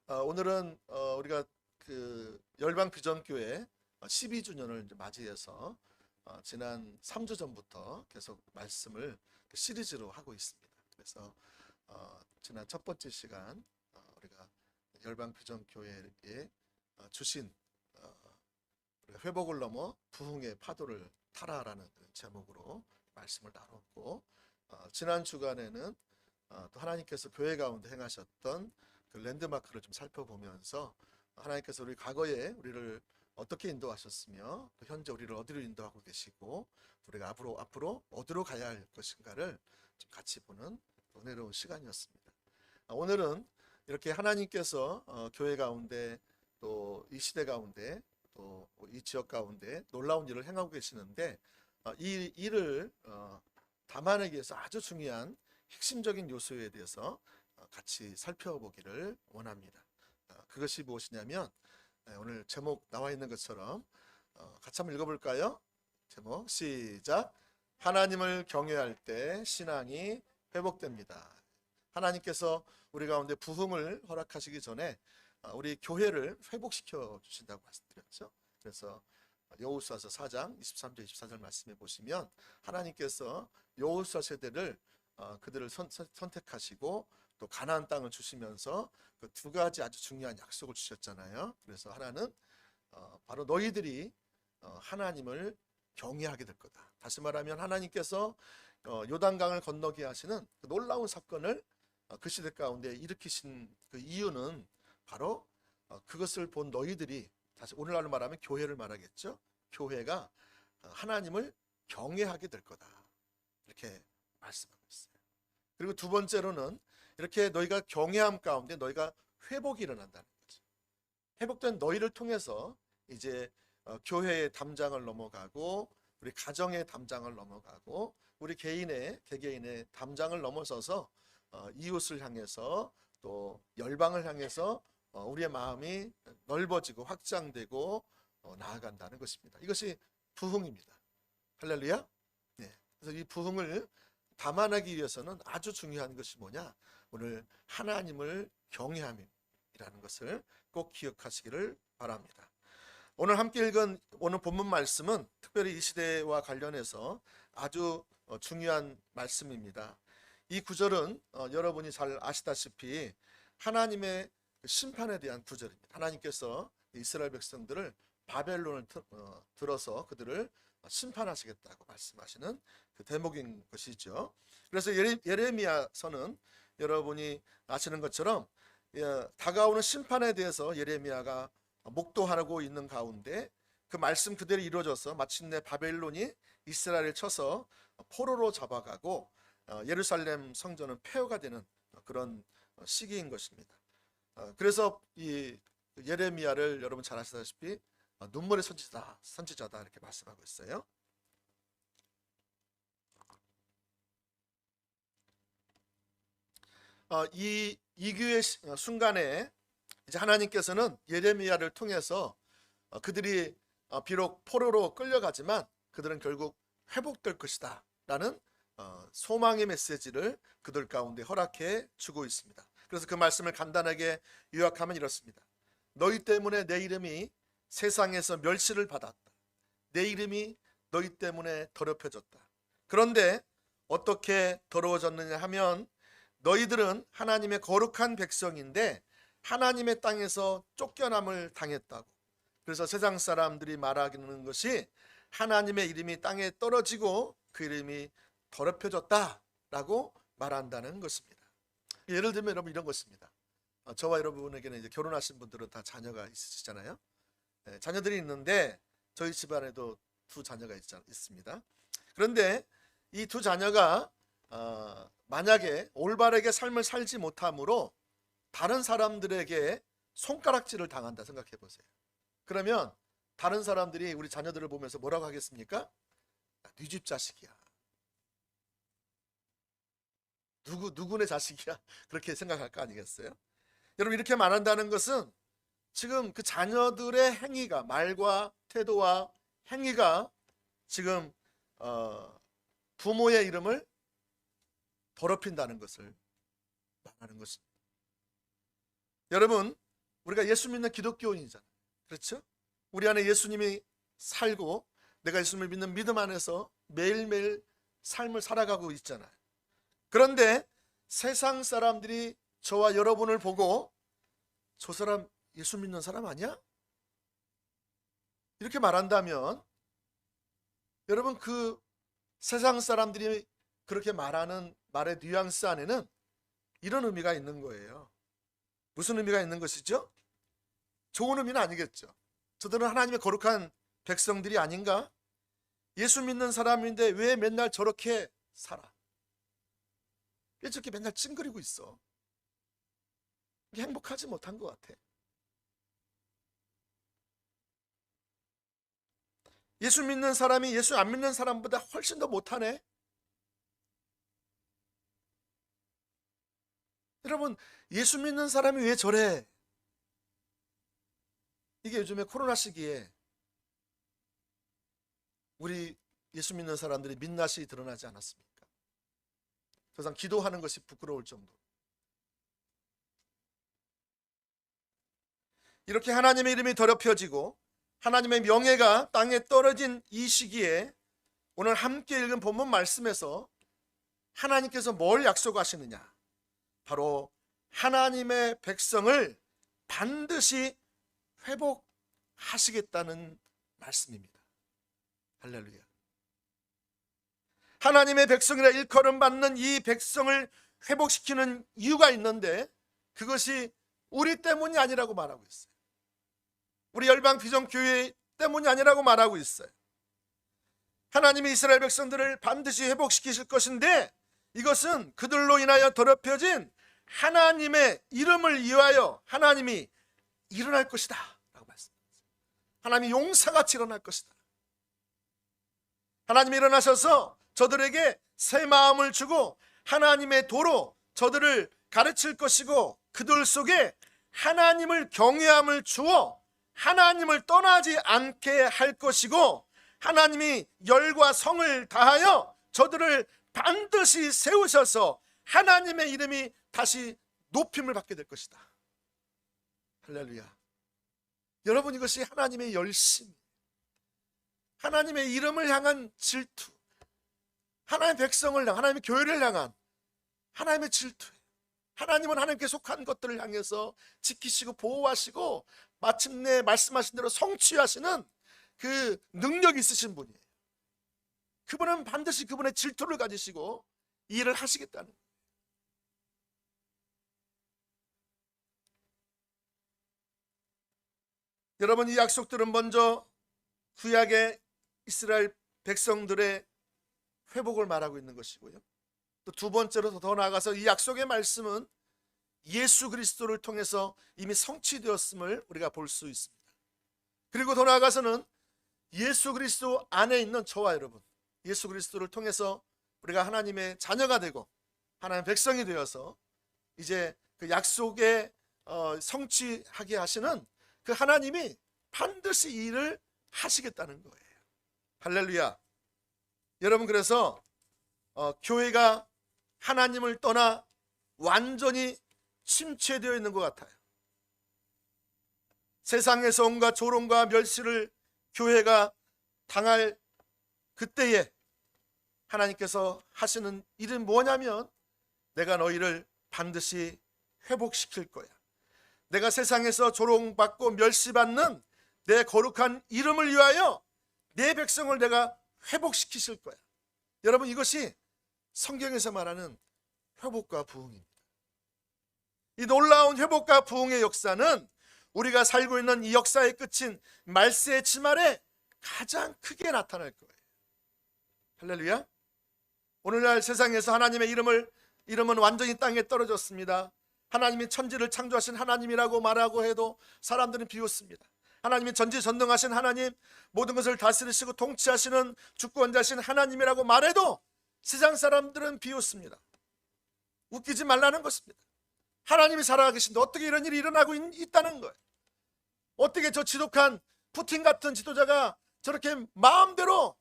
오늘은 우리가 그 열방 비전교회 12주년을 이제 맞이해서 지난 3주 전부터 계속 말씀을 시리즈로 하고 있습니다. 그래서 지난 첫 번째 시간 우리가 열방 비전교회에 주신 우리가 회복을 넘어 부흥의 파도를 타라라는 제목으로 말씀을 나눴고, 지난 주간에는 또 하나님께서 교회 가운데 행하셨던 그 랜드마크를 좀 살펴보면서 하나님께서 우리 과거에 우리를 어떻게 인도하셨으며 또 현재 우리를 어디로 인도하고 계시고 우리가 앞으로 어디로 가야 할 것인가를 좀 같이 보는 은혜로운 시간이었습니다. 오늘은 이렇게 하나님께서 교회 가운데 또 이 시대 가운데 또 이 지역 가운데 놀라운 일을 행하고 계시는데, 이 일을 담아내기 위해서 아주 중요한 핵심적인 요소에 대해서 같이 살펴보기를 원합니다. 그것이 무엇이냐면 오늘 제목 나와 있는 것처럼 같이 한번 읽어볼까요? 제목 시작. 하나님을 경외할 때 신앙이 회복됩니다. 하나님께서 우리 가운데 부흥을 허락하시기 전에 우리 교회를 회복시켜 주신다고 말씀드렸죠. 그래서 여호수아서 4장 23절 24절 말씀해 보시면 하나님께서 여호수아 세대를 그들을 선택하시고 또 가나안 땅을 주시면서 그 두 가지 아주 중요한 약속을 주셨잖아요. 그래서 하나는 바로 너희들이 하나님을 경외하게 될 거다. 다시 말하면 하나님께서 요단강을 건너게 하시는 그 놀라운 사건을 그 시대 가운데 일으키신 그 이유는 바로 그것을 본 너희들이, 다시 오늘날로 말하면 교회를 말하겠죠. 교회가 하나님을 경외하게 될 거다, 이렇게 말씀하고 있어요. 그리고 두 번째로는 이렇게 너희가 경외함 가운데 너희가 회복이 일어난다는 거죠. 회복된 너희를 통해서 이제 교회의 담장을 넘어가고 우리 가정의 담장을 넘어가고 우리 개개인의 담장을 넘어서서 이웃을 향해서 또 열방을 향해서 우리의 마음이 넓어지고 확장되고 나아간다는 것입니다. 이것이 부흥입니다. 할렐루야. 네. 그래서 이 부흥을 담아내기 위해서는 아주 중요한 것이 뭐냐? 오늘 하나님을 경외함이라는 것을 꼭 기억하시기를 바랍니다. 오늘 함께 읽은 오늘 본문 말씀은 특별히 이 시대와 관련해서 아주 중요한 말씀입니다. 이 구절은 여러분이 잘 아시다시피 하나님의 심판에 대한 구절입니다. 하나님께서 이스라엘 백성들을 바벨론을 들어서 그들을 심판하시겠다고 말씀하시는 그 대목인 것이죠. 그래서 예레미야서는 여러분이 아시는 것처럼 다가오는 심판에 대해서 예레미야가 목도하고 있는 가운데 그 말씀 그대로 이루어져서 마침내 바벨론이 이스라엘을 쳐서 포로로 잡아가고 예루살렘 성전은 폐허가 되는 그런 시기인 것입니다. 그래서 이 예레미야를 여러분 잘 아시다시피 눈물의 선지자다 이렇게 말씀하고 있어요. 이 이규의 순간에 이제 하나님께서는 예레미야를 통해서 그들이 비록 포로로 끌려가지만 그들은 결국 회복될 것이다 라는 소망의 메시지를 그들 가운데 허락해 주고 있습니다. 그래서 그 말씀을 간단하게 요약하면 이렇습니다. 너희 때문에 내 이름이 세상에서 멸시를 받았다. 내 이름이 너희 때문에 더럽혀졌다. 그런데 어떻게 더러워졌느냐 하면 너희들은 하나님의 거룩한 백성인데 하나님의 땅에서 쫓겨남을 당했다고. 그래서 세상 사람들이 말하는 것이 하나님의 이름이 땅에 떨어지고 그 이름이 더럽혀졌다라고 말한다는 것입니다. 예를 들면 여러분 이런 것입니다. 저와 여러분에게는 이제 결혼하신 분들은 다 자녀가 있으시잖아요. 자녀들이 있는데 저희 집안에도 두 자녀가 있습니다. 그런데 이 두 자녀가 만약에 올바르게 삶을 살지 못함으로 다른 사람들에게 손가락질을 당한다 생각해 보세요. 그러면 다른 사람들이 우리 자녀들을 보면서 뭐라고 하겠습니까? 네 집 자식이야. 누구네 자식이야? 그렇게 생각할 거 아니겠어요? 여러분 이렇게 말한다는 것은 지금 그 자녀들의 행위가, 말과 태도와 행위가 지금 부모의 이름을 더럽힌다는 것을 말하는 것입니다. 여러분 우리가 예수 믿는 기독교인이잖아요. 그렇죠? 우리 안에 예수님이 살고 내가 예수님을 믿는 믿음 안에서 매일매일 삶을 살아가고 있잖아요. 그런데 세상 사람들이 저와 여러분을 보고 저 사람 예수 믿는 사람 아니야? 이렇게 말한다면 여러분, 그 세상 사람들이 그렇게 말하는 말의 뉘앙스 안에는 이런 의미가 있는 거예요. 무슨 의미가 있는 것이죠? 좋은 의미는 아니겠죠. 저들은 하나님의 거룩한 백성들이 아닌가? 예수 믿는 사람인데 왜 맨날 저렇게 살아? 왜 저렇게 맨날 찡그리고 있어? 행복하지 못한 것 같아. 예수 믿는 사람이 예수 안 믿는 사람보다 훨씬 더 못하네? 여러분, 예수 믿는 사람이 왜 저래? 이게 요즘에 코로나 시기에 우리 예수 믿는 사람들이 민낯이 드러나지 않았습니까? 더 이상 기도하는 것이 부끄러울 정도. 이렇게 하나님의 이름이 더럽혀지고 하나님의 명예가 땅에 떨어진 이 시기에 오늘 함께 읽은 본문 말씀에서 하나님께서 뭘 약속하시느냐? 바로 하나님의 백성을 반드시 회복하시겠다는 말씀입니다. 할렐루야. 하나님의 백성이라 일컬음 받는 이 백성을 회복시키는 이유가 있는데 그것이 우리 때문이 아니라고 말하고 있어요. 우리 열방 비전교회 때문이 아니라고 말하고 있어요. 하나님이 이스라엘 백성들을 반드시 회복시키실 것인데 이것은 그들로 인하여 더럽혀진 하나님의 이름을 위하여 하나님이 일어날 것이다 라고 말씀합니다. 하나님이 용사같이 일어날 것이다. 하나님이 일어나셔서 저들에게 새 마음을 주고 하나님의 도로 저들을 가르칠 것이고 그들 속에 하나님을 경외함을 주어 하나님을 떠나지 않게 할 것이고 하나님이 열과 성을 다하여 저들을 반드시 세우셔서 하나님의 이름이 다시 높임을 받게 될 것이다. 할렐루야. 여러분, 이것이 하나님의 열심, 하나님의 이름을 향한 질투, 하나님의 백성을 향한, 하나님의 교회를 향한 하나님의 질투예요. 하나님은 하나님께 속한 것들을 향해서 지키시고 보호하시고 마침내 말씀하신 대로 성취하시는 그 능력이 있으신 분이에요. 그분은 반드시 그분의 질투를 가지시고 이 일을 하시겠다는 거예요. 여러분, 이 약속들은 먼저 구약의 이스라엘 백성들의 회복을 말하고 있는 것이고요. 또 두 번째로 더 나아가서 이 약속의 말씀은 예수 그리스도를 통해서 이미 성취되었음을 우리가 볼 수 있습니다. 그리고 더 나아가서는 예수 그리스도 안에 있는 저와 여러분, 예수 그리스도를 통해서 우리가 하나님의 자녀가 되고 하나님의 백성이 되어서 이제 그 약속에 성취하게 하시는 그 하나님이 반드시 이 일을 하시겠다는 거예요. 할렐루야. 여러분, 그래서 교회가 하나님을 떠나 완전히 침체되어 있는 것 같아요. 세상에서 온갖 조롱과 멸시를 교회가 당할 그때에 하나님께서 하시는 일은 뭐냐면 내가 너희를 반드시 회복시킬 거야. 내가 세상에서 조롱받고 멸시받는 내 거룩한 이름을 위하여 내 백성을 내가 회복시키실 거야. 여러분, 이것이 성경에서 말하는 회복과 부흥입니다. 이 놀라운 회복과 부흥의 역사는 우리가 살고 있는 이 역사의 끝인 말세의 치말에 가장 크게 나타날 거예요. 할렐루야. 오늘날 세상에서 하나님의 이름은 완전히 땅에 떨어졌습니다. 하나님이 천지를 창조하신 하나님이라고 말하고 해도 사람들은 비웃습니다. 하나님이 전지전능하신 하나님, 모든 것을 다스리시고 통치하시는 주권자신 하나님이라고 말해도 세상 사람들은 비웃습니다. 웃기지 말라는 것입니다. 하나님이 살아계신데 어떻게 이런 일이 일어나고 있다는 거예요. 어떻게 저 지독한 푸틴 같은 지도자가 저렇게 마음대로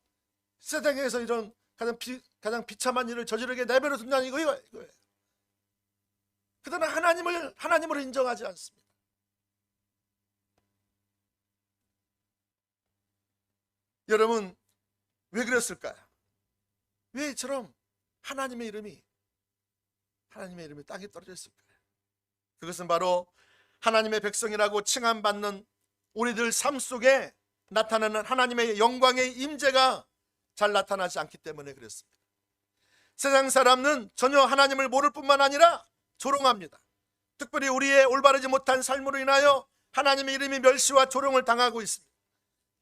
세상에서 이런 가장 비참한 일을 저지르게 내버려 둔다는 이거예요. 그들은 하나님을 인정하지 않습니다. 여러분, 왜 그랬을까요? 왜 이처럼 하나님의 이름이 땅에 떨어져 있을까요? 그것은 바로 하나님의 백성이라고 칭함받는 우리들 삶 속에 나타나는 하나님의 영광의 임재가 잘 나타나지 않기 때문에 그렇습니다. 세상 사람은 전혀 하나님을 모를 뿐만 아니라 조롱합니다. 특별히 우리의 올바르지 못한 삶으로 인하여 하나님의 이름이 멸시와 조롱을 당하고 있습니다.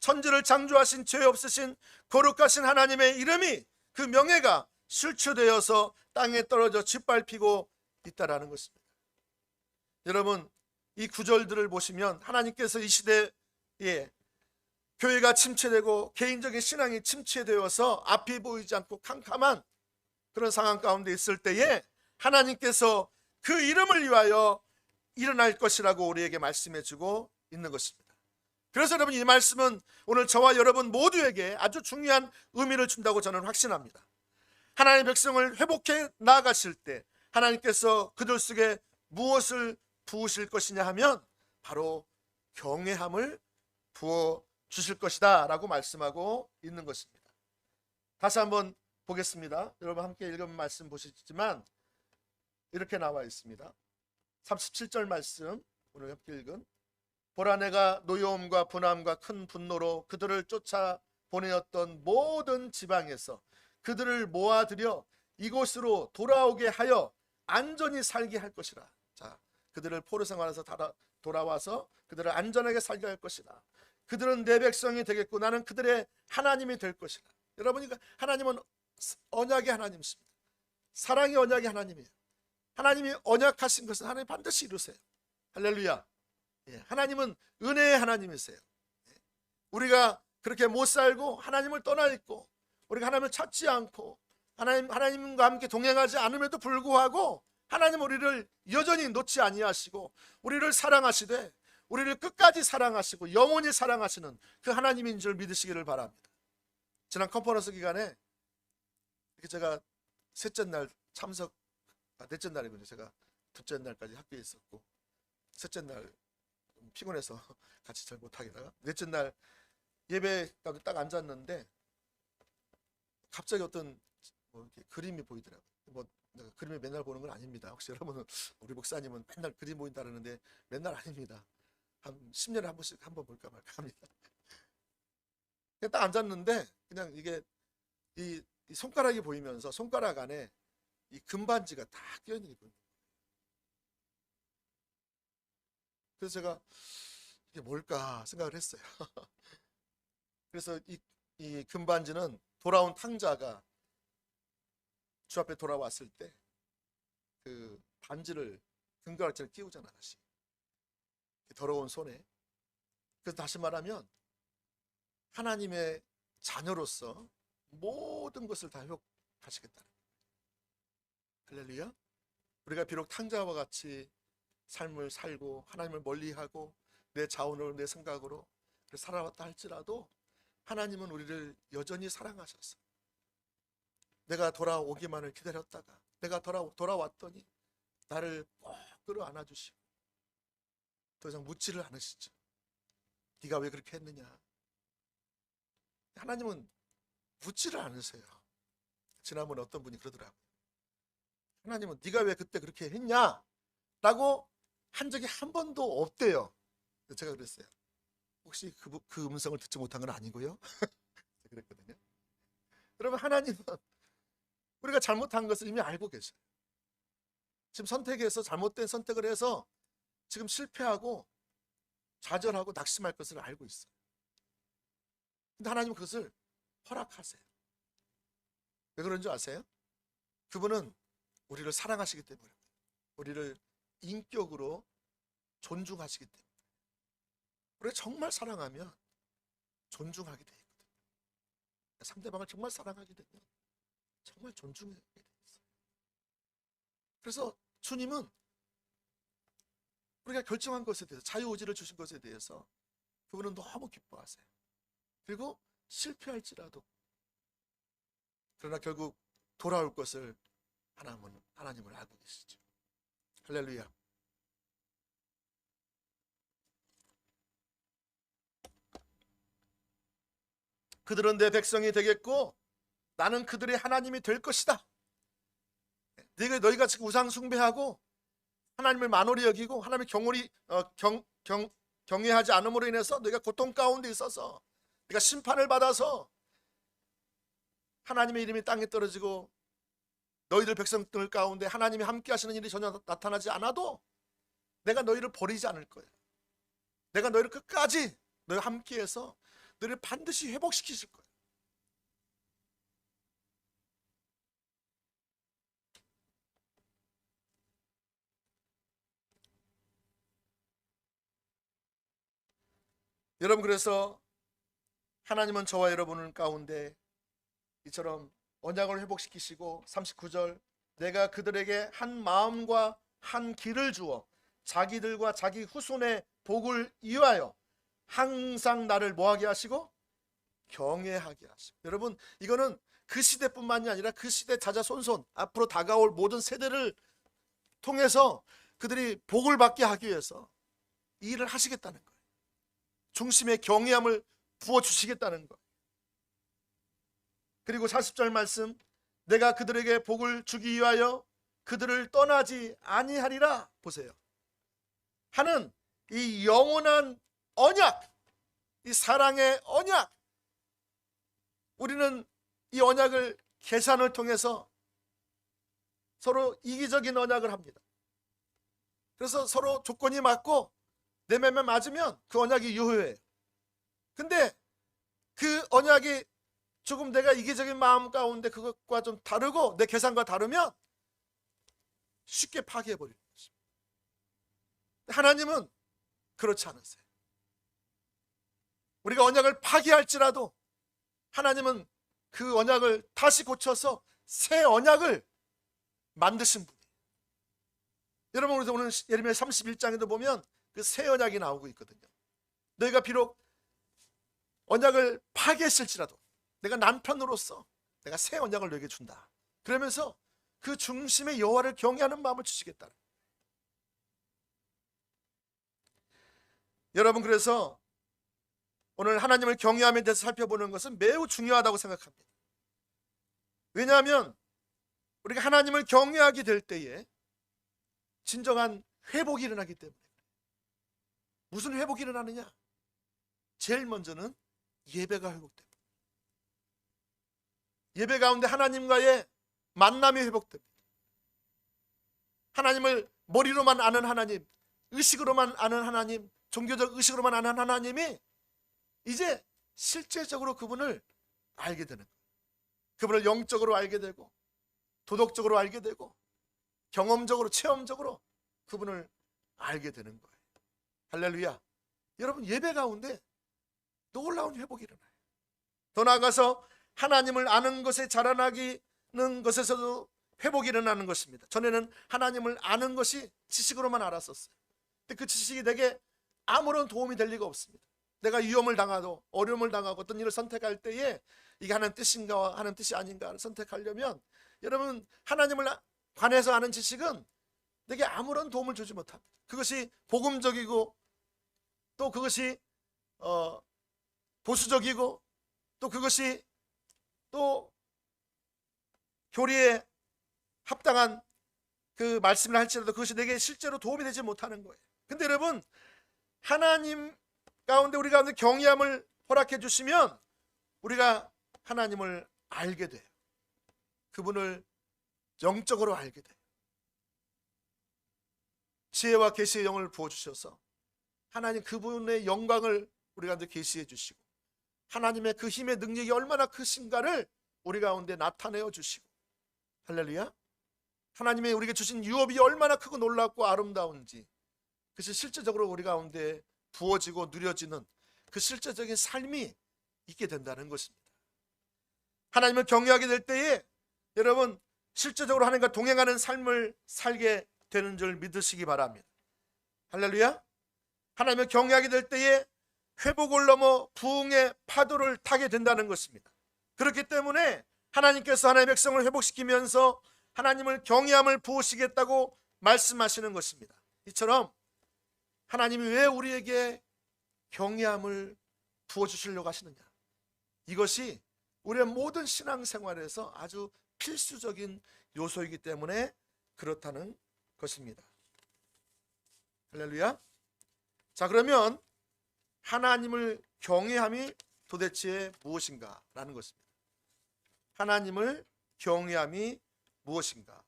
천지를 창조하신 죄 없으신 거룩하신 하나님의 이름이, 그 명예가 실추되어서 땅에 떨어져 짓밟히고 있다라는 것입니다. 여러분, 이 구절들을 보시면 하나님께서 이 시대에 교회가 침체되고 개인적인 신앙이 침체되어서 앞이 보이지 않고 캄캄한 그런 상황 가운데 있을 때에 하나님께서 그 이름을 위하여 일어날 것이라고 우리에게 말씀해 주고 있는 것입니다. 그래서 여러분, 이 말씀은 오늘 저와 여러분 모두에게 아주 중요한 의미를 준다고 저는 확신합니다. 하나님의 백성을 회복해 나아가실 때 하나님께서 그들 속에 무엇을 부으실 것이냐 하면 바로 경외함을 부어 주실 것이다 라고 말씀하고 있는 것입니다. 다시 한번 보겠습니다. 여러분 함께 읽은 말씀 보시지만 이렇게 나와 있습니다. 37절 말씀 오늘 함께 읽은, 보라 내가 노여움과 분함과 큰 분노로 그들을 쫓아 보내었던 모든 지방에서 그들을 모아들여 이곳으로 돌아오게 하여 안전히 살게 할 것이라. 자, 그들을 포로 생활에서 돌아와서 그들을 안전하게 살게 할 것이다. 그들은 내 백성이 되겠고 나는 그들의 하나님이 될 것이다. 여러분, 하나님은 언약의 하나님이십니다. 사랑의 언약의 하나님이에요. 하나님이 언약하신 것은 하나님 반드시 이루세요. 할렐루야. 하나님은 은혜의 하나님이세요. 우리가 그렇게 못 살고 하나님을 떠나 있고 우리가 하나님을 찾지 않고 하나님과 함께 동행하지 않음에도 불구하고 하나님 우리를 여전히 놓지 아니하시고 우리를 사랑하시되 우리를 끝까지 사랑하시고 영원히 사랑하시는 그 하나님인 줄 믿으시기를 바랍니다. 지난 컨퍼런스 기간에 제가 셋째 날 넷째 날이군요. 제가 둘째 날까지 학교에 있었고 셋째 날 피곤해서 같이 잘 못하겠다가 넷째 날 예배 딱 앉았는데 갑자기 어떤 이렇게 그림이 보이더라고요. 내가 그림을 맨날 보는 건 아닙니다. 혹시 여러분은 우리 목사님은 맨날 그림 보인다 그러는데 맨날 아닙니다. 한 10년에 한 번씩 한번 볼까 말까 합니다. 그냥 딱 앉았는데 그냥 이게 이 손가락이 보이면서 손가락 안에 이 금반지가 다 끼어있는 게 보입니다. 그래서 제가 이게 뭘까 생각을 했어요. 그래서 이 금반지는 돌아온 탕자가 주 앞에 돌아왔을 때 그 반지를 금가락지를 끼우잖아, 다시 더러운 손에. 그래서 다시 말하면 하나님의 자녀로서 모든 것을 다 회복하시겠다는 거예요. 할렐루야. 우리가 비록 탕자와 같이 삶을 살고 하나님을 멀리하고 내 자원으로 내 생각으로 살아왔다 할지라도 하나님은 우리를 여전히 사랑하셨어. 내가 돌아오기만을 기다렸다가 내가 돌아왔더니 나를 꼭 끌어안아 주시고 더 이상 묻지를 않으시죠. 네가 왜 그렇게 했느냐. 하나님은 묻지를 않으세요. 지난번에 어떤 분이 그러더라고요. 하나님은 네가 왜 그때 그렇게 했냐 라고 한 적이 한 번도 없대요. 제가 그랬어요. 혹시 그 음성을 듣지 못한 건 아니고요? 그랬거든요. 여러분, 하나님은 우리가 잘못한 것을 이미 알고 계셔요. 지금 선택에서 잘못된 선택을 해서 지금 실패하고 좌절하고 낙심할 것을 알고 있어요. 근데 하나님은 그것을 허락하세요. 왜 그런 줄 아세요? 그분은 우리를 사랑하시기 때문에, 우리를 인격으로 존중하시기 때문에. 우리가 정말 사랑하면 존중하게 돼 있거든요. 상대방을 정말 사랑하게 되면 정말 존중하게 돼 있어요. 그래서 주님은 우리가 결정한 것에 대해서, 자유의지를 주신 것에 대해서 그분은 너무 기뻐하세요. 그리고 실패할지라도, 그러나 결국 돌아올 것을 하나님을 알고 계시죠. 할렐루야. 그들은 내 백성이 되겠고 나는 그들의 하나님이 될 것이다. 너희가 지금 우상 숭배하고 하나님을 만홀히 여기고 하나님의 경외하지 않음으로 인해서 너희가 고통 가운데 있어서 네가 심판을 받아서 하나님의 이름이 땅에 떨어지고 너희들 백성들 가운데 하나님이 함께 하시는 일이 전혀 나타나지 않아도 내가 너희를 버리지 않을 거야. 내가 너희를 끝까지 너희와 함께해서 너희를 반드시 회복시키실 거야. 여러분, 그래서 하나님은 저와 여러분 가운데 이처럼 언약을 회복시키시고 39절 내가 그들에게 한 마음과 한 길을 주어 자기들과 자기 후손의 복을 이유하여 항상 나를 뭐하게 하시고 경외하게 하시고. 여러분, 이거는 그 시대뿐만이 아니라 그 시대 자자손손 앞으로 다가올 모든 세대를 통해서 그들이 복을 받게 하기 위해서 이 일을 하시겠다는 거예요. 중심의 경외함을 부어주시겠다는 것. 그리고 40절 말씀 내가 그들에게 복을 주기 위하여 그들을 떠나지 아니하리라. 보세요. 하는 이 영원한 언약, 이 사랑의 언약, 우리는 이 언약을 계산을 통해서 서로 이기적인 언약을 합니다. 그래서 서로 조건이 맞고 내 맘에 맞으면 그 언약이 유효해요. 근데 그 언약이 조금 내가 이기적인 마음 가운데 그것과 좀 다르고 내 계산과 다르면 쉽게 파괴해버리는 것입니다. 하나님은 그렇지 않으세요. 우리가 언약을 파괴할지라도 하나님은 그 언약을 다시 고쳐서 새 언약을 만드신 분이에요. 여러분, 우리 오늘 예레미야 31장에도 보면 그 새 언약이 나오고 있거든요. 너희가 비록 언약을 파괴했을지라도 내가 남편으로서 내가 새 언약을 너에게 준다. 그러면서 그 중심의 여호와를 경외하는 마음을 주시겠다. 여러분, 그래서 오늘 하나님을 경외함에 대해서 살펴보는 것은 매우 중요하다고 생각합니다. 왜냐하면 우리가 하나님을 경외하게 될 때에 진정한 회복이 일어나기 때문에. 무슨 회복이 일어나느냐? 제일 먼저는 예배가 회복됩니다. 예배 가운데 하나님과의 만남이 회복됩니다. 하나님을 머리로만 아는 하나님, 의식으로만 아는 하나님, 종교적 의식으로만 아는 하나님이 이제 실제적으로 그분을 알게 되는 거예요. 그분을 영적으로 알게 되고 도덕적으로 알게 되고 경험적으로 체험적으로 그분을 알게 되는 거예요. 할렐루야. 여러분, 예배 가운데 놀라운 회복이 일어나요. 더 나아가서 하나님을 아는 것에 자라나기는 것에서도 회복이 일어나는 것입니다. 전에는 하나님을 아는 것이 지식으로만 알았었어요. 근데 그 지식이 내게 아무런 도움이 될 리가 없습니다. 내가 위험을 당하고 어려움을 당하고 어떤 일을 선택할 때에 이게 하나님 뜻인가 하나님 뜻이 아닌가를 선택하려면 여러분, 하나님을 관해서 아는 지식은 내게 아무런 도움을 주지 못합니다. 그것이 복음적이고 또 그것이 보수적이고 또 그것이 또 교리에 합당한 그 말씀을 할지라도 그것이 내게 실제로 도움이 되지 못하는 거예요. 근데 여러분, 하나님 가운데 우리 가운데 경외함을 허락해 주시면 우리가 하나님을 알게 돼요. 그분을 영적으로 알게 돼요. 지혜와 계시의 영을 부어주셔서 하나님 그분의 영광을 우리 가운데 계시해 주시고 하나님의 그 힘의 능력이 얼마나 크신가를 우리 가운데 나타내어 주시고, 할렐루야. 하나님의 우리에게 주신 유업이 얼마나 크고 놀랍고 아름다운지 그것이 실제적으로 우리 가운데 부어지고 누려지는 그 실제적인 삶이 있게 된다는 것입니다. 하나님을 경외하게 될 때에 여러분, 실제적으로 하나님과 동행하는 삶을 살게 되는 줄 믿으시기 바랍니다. 할렐루야. 하나님을 경외하게 될 때에 회복을 넘어 부흥의 파도를 타게 된다는 것입니다. 그렇기 때문에 하나님께서 하나님의 백성을 회복시키면서 하나님을 경외함을 부으시겠다고 말씀하시는 것입니다. 이처럼 하나님이 왜 우리에게 경외함을 부어주시려고 하시느냐? 이것이 우리의 모든 신앙생활에서 아주 필수적인 요소이기 때문에 그렇다는 것입니다. 할렐루야. 자, 그러면 하나님을 경외함이 도대체 무엇인가 라는 것입니다. 하나님을 경외함이 무엇인가?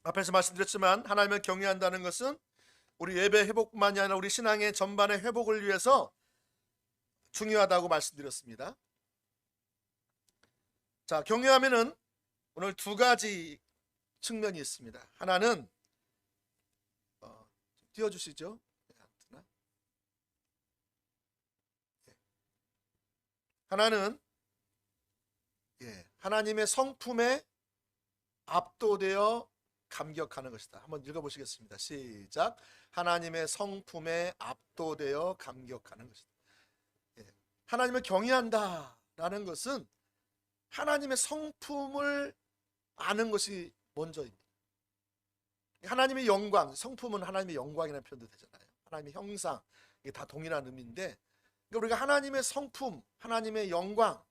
앞에서 말씀드렸지만 하나님을 경외한다는 것은 우리 예배 회복뿐만이 아니라 우리 신앙의 전반의 회복을 위해서 중요하다고 말씀드렸습니다. 자, 경외하면은 오늘 두 가지 측면이 있습니다. 하나는 띄워주시죠. 하나는 하나님의 성품에 압도되어 감격하는 것이다. 한번 읽어보시겠습니다. 시작. 하나님의 성품에 압도되어 감격하는 것이다. 하나님을 경외한다라는 것은 하나님의 성품을 아는 것이 먼저입니다. 하나님의 영광, 성품은 하나님의 영광이라는 표현도 되잖아요. 하나님의 형상, 이게 다 동일한 의미인데, 그러니까 우리가 하나님의 성품, 하나님의 영광,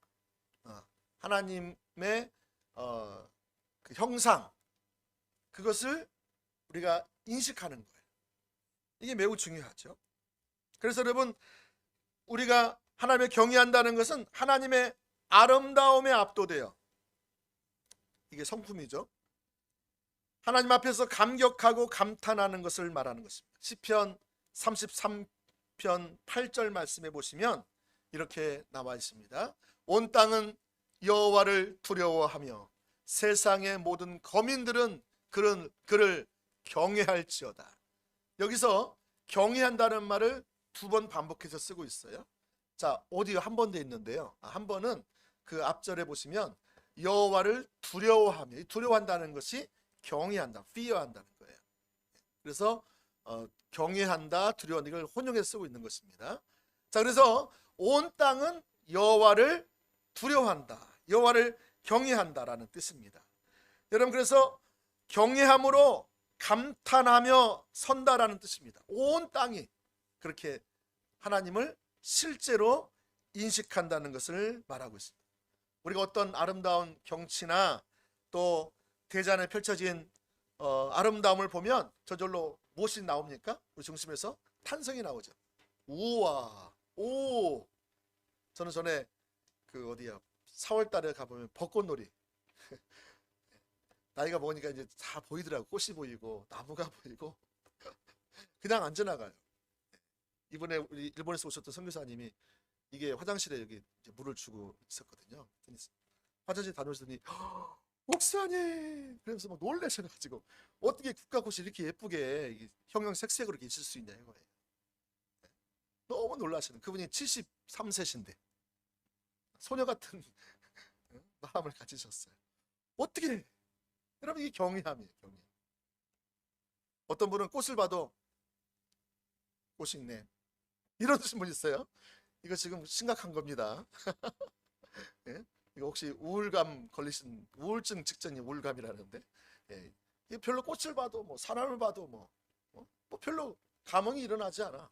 하나님의 그 형상, 그것을 우리가 인식하는 거예요. 이게 매우 중요하죠. 그래서 여러분, 우리가 하나님을 경외한다는 것은 하나님의 아름다움에 압도되어, 이게 성품이죠. 하나님 앞에서 감격하고 감탄하는 것을 말하는 것입니다. 시편 33편 8절 말씀에 보시면 이렇게 나와 있습니다. 온 땅은 여호와를 두려워하며 세상의 모든 거민들은 그를 경외할지어다. 여기서 경외한다는 말을 두 번 반복해서 쓰고 있어요. 자, 어디요? 한 번 돼 있는데요. 한 번은 그 앞절에 보시면 여호와를 두려워하며, 두려워한다는 것이 경외한다, fear한다는 거예요. 그래서 경외한다, 두려워한다, 이걸 혼용해서 쓰고 있는 것입니다. 자, 그래서 온 땅은 여호와를 두려워한다, 여호와를 경외한다라는 뜻입니다. 여러분, 그래서 경외함으로 감탄하며 선다라는 뜻입니다. 온 땅이 그렇게 하나님을 실제로 인식한다는 것을 말하고 있습니다. 우리가 어떤 아름다운 경치나 또 대전에 펼쳐진 아름다움을 보면 저절로 무엇이 나옵니까? 우리 중심에서 탄성이 나오죠. 우와, 오. 저는 전에 그 어디야, 4월 달에 가보면 벚꽃놀이 나이가 먹으니까 이제 다 보이더라고. 꽃이 보이고 나무가 보이고 그냥 안 지나가요. 이번에 우리 일본에서 오셨던 선교사님이 이게 화장실에 여기 이제 물을 주고 있었거든요. 화장실 다녀오시더니 목사님! 그러면서 막 놀라셔가지고 어떻게 국화꽃이 이렇게 예쁘게 형형색색으로 이렇게 있을 수 있냐 이거예요. 너무 놀라시는, 그분이 73세신데 소녀 같은 마음을 가지셨어요. 어떻게, 여러분, 이게 경외함이에요. 경외. 어떤 분은 꽃을 봐도 꽃이 있네 이러신 분 있어요. 이거 지금 심각한 겁니다. 예? 이거 혹시 우울감 걸리신, 우울증 직전이 우울감이라는데, 예. 이게 별로 꽃을 봐도 뭐 사람을 봐도 뭐 별로 감흥이 일어나지 않아.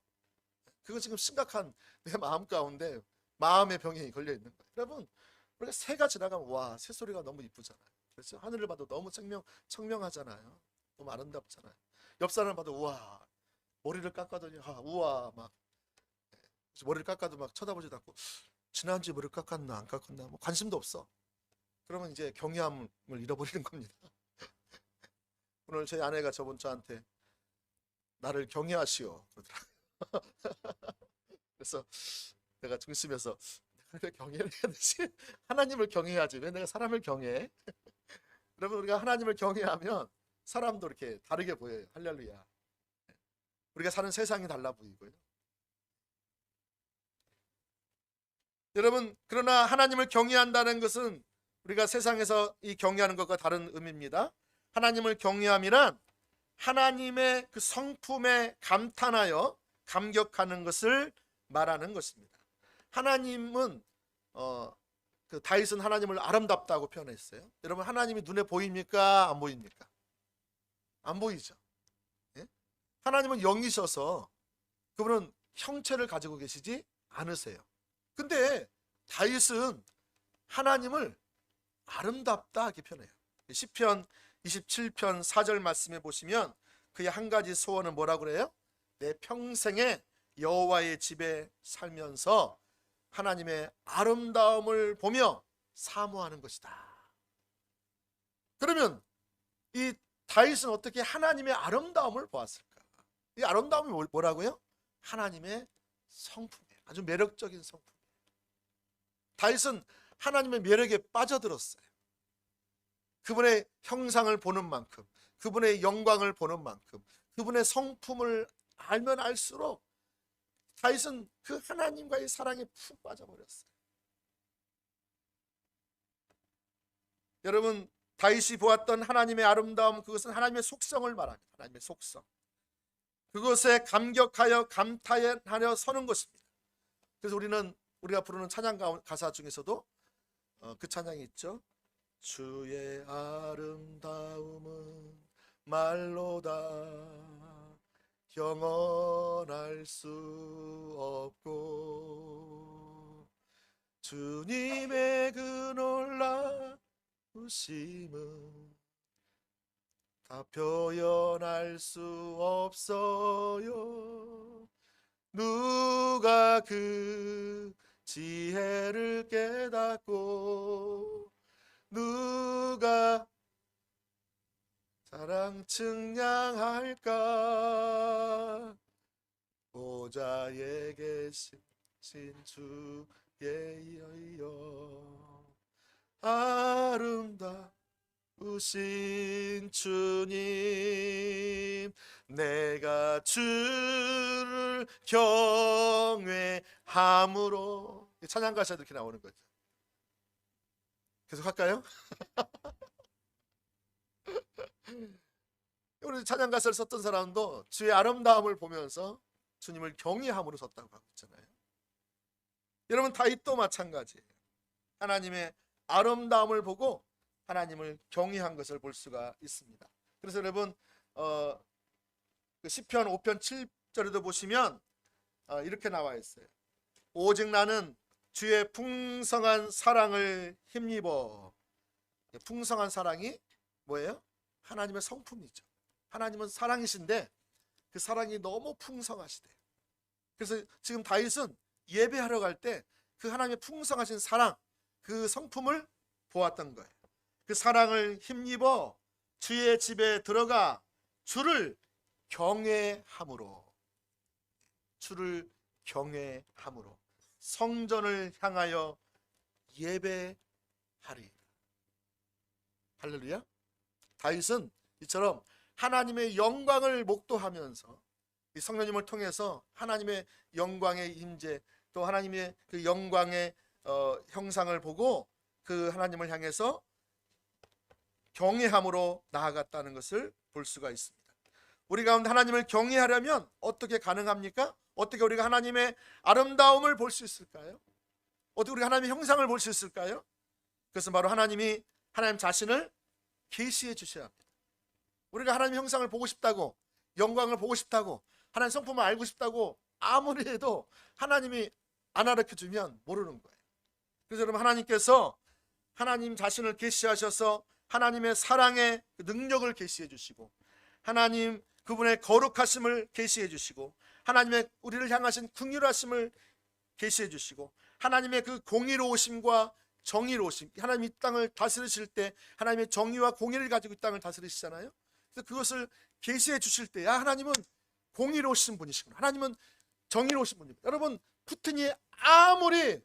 그거 지금 심각한 내 마음 가운데 마음의 병이 걸려 있는 거예요. 여러분, 우리가 새가 지나가면 와, 새소리가 너무 이쁘잖아요. 그렇죠? 하늘을 봐도 너무 청명하잖아요. 너무 아름답잖아요. 옆 사람을 봐도 우와, 머리를 깎아더니 우와, 막 머리를 깎아도 막 쳐다보지도 않고 지난주에 머리를 깎았나 안 깎았나 뭐 관심도 없어. 그러면 이제 경외함을 잃어버리는 겁니다. 오늘 저희 아내가 저한테 나를 경외하시오 그러더라고요. 그래서 내가 중심에서 내가 왜 경외를 해야 되지? 하나님을 경외하지 왜 내가 사람을 경외해? 여러분, 우리가 하나님을 경외하면 사람도 이렇게 다르게 보여요. 할렐루야. 우리가 사는 세상이 달라 보이고요. 여러분, 그러나 하나님을 경외한다는 것은 우리가 세상에서 이 경외하는 것과 다른 의미입니다. 하나님을 경외함이란 하나님의 그 성품에 감탄하여 감격하는 것을 말하는 것입니다. 하나님은 그 다윗은 하나님을 아름답다고 표현했어요. 여러분, 하나님이 눈에 보입니까? 안 보입니까? 안 보이죠. 예? 하나님은 영이셔서 그분은 형체를 가지고 계시지 않으세요. 근데 다윗은 하나님을 아름답다 이렇게 표현해요. 시편 27편 4절 말씀에 보시면 그의 한 가지 소원은 뭐라고 그래요? 내 평생에 여호와의 집에 살면서 하나님의 아름다움을 보며 사모하는 것이다. 그러면 이 다윗은 어떻게 하나님의 아름다움을 보았을까? 이 아름다움이 뭐라고요? 하나님의 성품이에요. 아주 매력적인 성품. 다윗은 하나님의 매력에 빠져들었어요. 그분의 형상을 보는 만큼, 그분의 영광을 보는 만큼, 그분의 성품을 알면 알수록 다윗은 그 하나님과의 사랑에 푹 빠져버렸어요. 여러분, 다윗이 보았던 하나님의 아름다움, 그것은 하나님의 속성을 말합니다. 하나님의 속성. 그것에 감격하여 감탄하여 서는 것입니다. 그래서 우리가 부르는 찬양 가사 중에서도 그 찬양이 있죠. 주의 아름다움은 말로다 영원할 수 없고 주님의 그 놀라우심은 다 표현할 수 없어요. 누가 그 지혜를 깨닫고 누가 사랑 측량할까? 보좌에 계신 주의 이여 아름다우신 주님 내가 주를 경외함으로 찬양 가사도 이렇게 나오는 거죠. 계속 할까요? 우리 찬양 가사를 썼던 사람도 주의 아름다움을 보면서 주님을 경외함으로 썼다고 하고 있잖아요. 여러분 다윗도 마찬가지예요. 하나님의 아름다움을 보고 하나님을 경외한 것을 볼 수가 있습니다. 그래서 여러분 그 시편 5편 7절에도 보시면 이렇게 나와 있어요. 오직 나는 주의 풍성한 사랑을 힘입어. 풍성한 사랑이 뭐예요? 하나님의 성품이죠. 하나님은 사랑이신데 그 사랑이 너무 풍성하시대요. 그래서 지금 다윗은 예배하러 갈 때 그 하나님의 풍성하신 사랑, 그 성품을 보았던 거예요. 그 사랑을 힘입어 주의 집에 들어가 주를 경외함으로 성전을 향하여 예배하리. 할렐루야. 다윗은 이처럼 하나님의 영광을 목도하면서 이 성령님을 통해서 하나님의 영광의 임재 또 하나님의 그 영광의 형상을 보고 그 하나님을 향해서 경외함으로 나아갔다는 것을 볼 수가 있습니다. 우리 가운데 하나님을 경외하려면 어떻게 가능합니까? 어떻게 우리가 하나님의 아름다움을 볼 수 있을까요? 어떻게 우리가 하나님의 형상을 볼 수 있을까요? 그것은 바로 하나님 자신을 계시해 주셔야 합니다. 우리가 하나님의 형상을 보고 싶다고, 영광을 보고 싶다고, 하나님의 성품을 알고 싶다고 아무리 해도 하나님이 안 가르쳐주면 모르는 거예요. 그래서 여러분, 하나님께서 하나님 자신을 계시하셔서 하나님의 사랑의 능력을 계시해 주시고, 하나님 그분의 거룩하심을 계시해 주시고, 하나님의 우리를 향하신 긍휼하심을 계시해 주시고, 하나님의 그 공의로우심과 정의로우심, 하나님 이 땅을 다스리실 때 하나님의 정의와 공의를 가지고 이 땅을 다스리시잖아요. 그래서 그것을 계시해 주실 때 하나님은 공의로우신 분이시구나, 하나님은 정의로우신 분이구나. 여러분, 푸틴이 아무리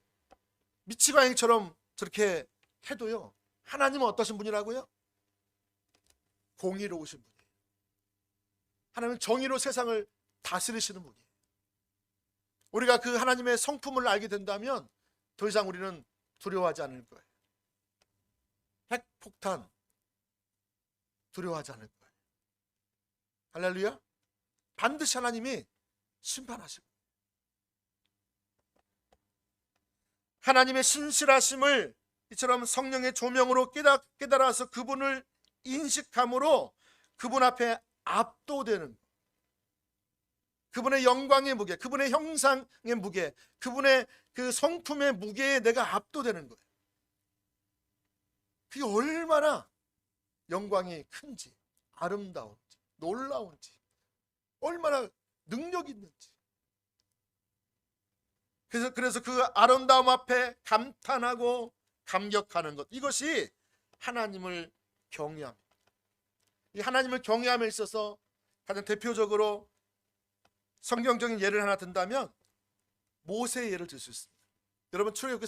미치광이처럼 저렇게 해도요, 하나님은 어떠신 분이라고요? 공의로우신 분이에요. 하나님은 정의로 세상을 다스리시는 분이에요. 우리가 그 하나님의 성품을 알게 된다면 더 이상 우리는 두려워하지 않을 거예요. 핵폭탄 두려워하지 않을 거예요. 할렐루야. 반드시 하나님이 심판하시고, 하나님의 신실하심을 이처럼 성령의 조명으로 깨달아서 그분을 인식함으로 그분 앞에 압도되는, 그분의 영광의 무게, 그분의 형상의 무게, 그분의 그 성품의 무게에 내가 압도되는 거예요. 그게 얼마나 영광이 큰지, 아름다운지, 놀라운지, 얼마나 능력 있는지. 그래서 그 아름다움 앞에 감탄하고 감격하는 것, 이것이 하나님을 경외합니다. 이 하나님을 경외함에 있어서 가장 대표적으로 성경적인 예를 하나 든다면 모세의 예를 들 수 있습니다. 여러분 출애굽기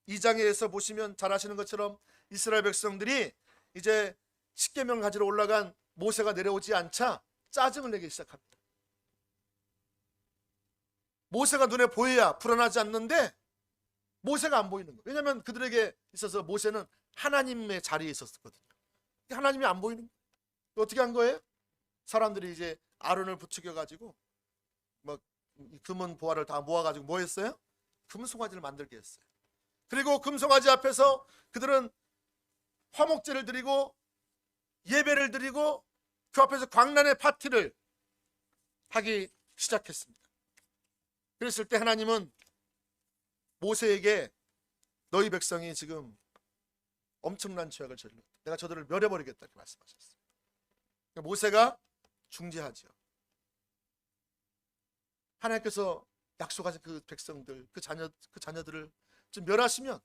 32장에서 보시면 잘 아시는 것처럼 이스라엘 백성들이 이제 십계명 가지러 올라간 모세가 내려오지 않자 짜증을 내기 시작합니다. 모세가 눈에 보여야 불안하지 않는데 모세가 안 보이는 거예요. 왜냐하면 그들에게 있어서 모세는 하나님의 자리에 있었거든요. 하나님이 안 보이는 거예요. 어떻게 한 거예요? 사람들이 이제 아론을 부추겨 가지고 막 금은 보화를 다 모아 가지고 뭐 했어요? 금송아지를 만들게 했어요. 그리고 금송아지 앞에서 그들은 화목제를 드리고 예배를 드리고 그 앞에서 광란의 파티를 하기 시작했습니다. 그랬을 때 하나님은 모세에게 너희 백성이 지금 엄청난 죄악을 저질렀다. 내가 저들을 멸해버리겠다 이렇게 말씀하셨어요. 그러니까 모세가 중재하죠. 하나님께서 약속하신 그 백성들, 그 자녀들을 좀 멸하시면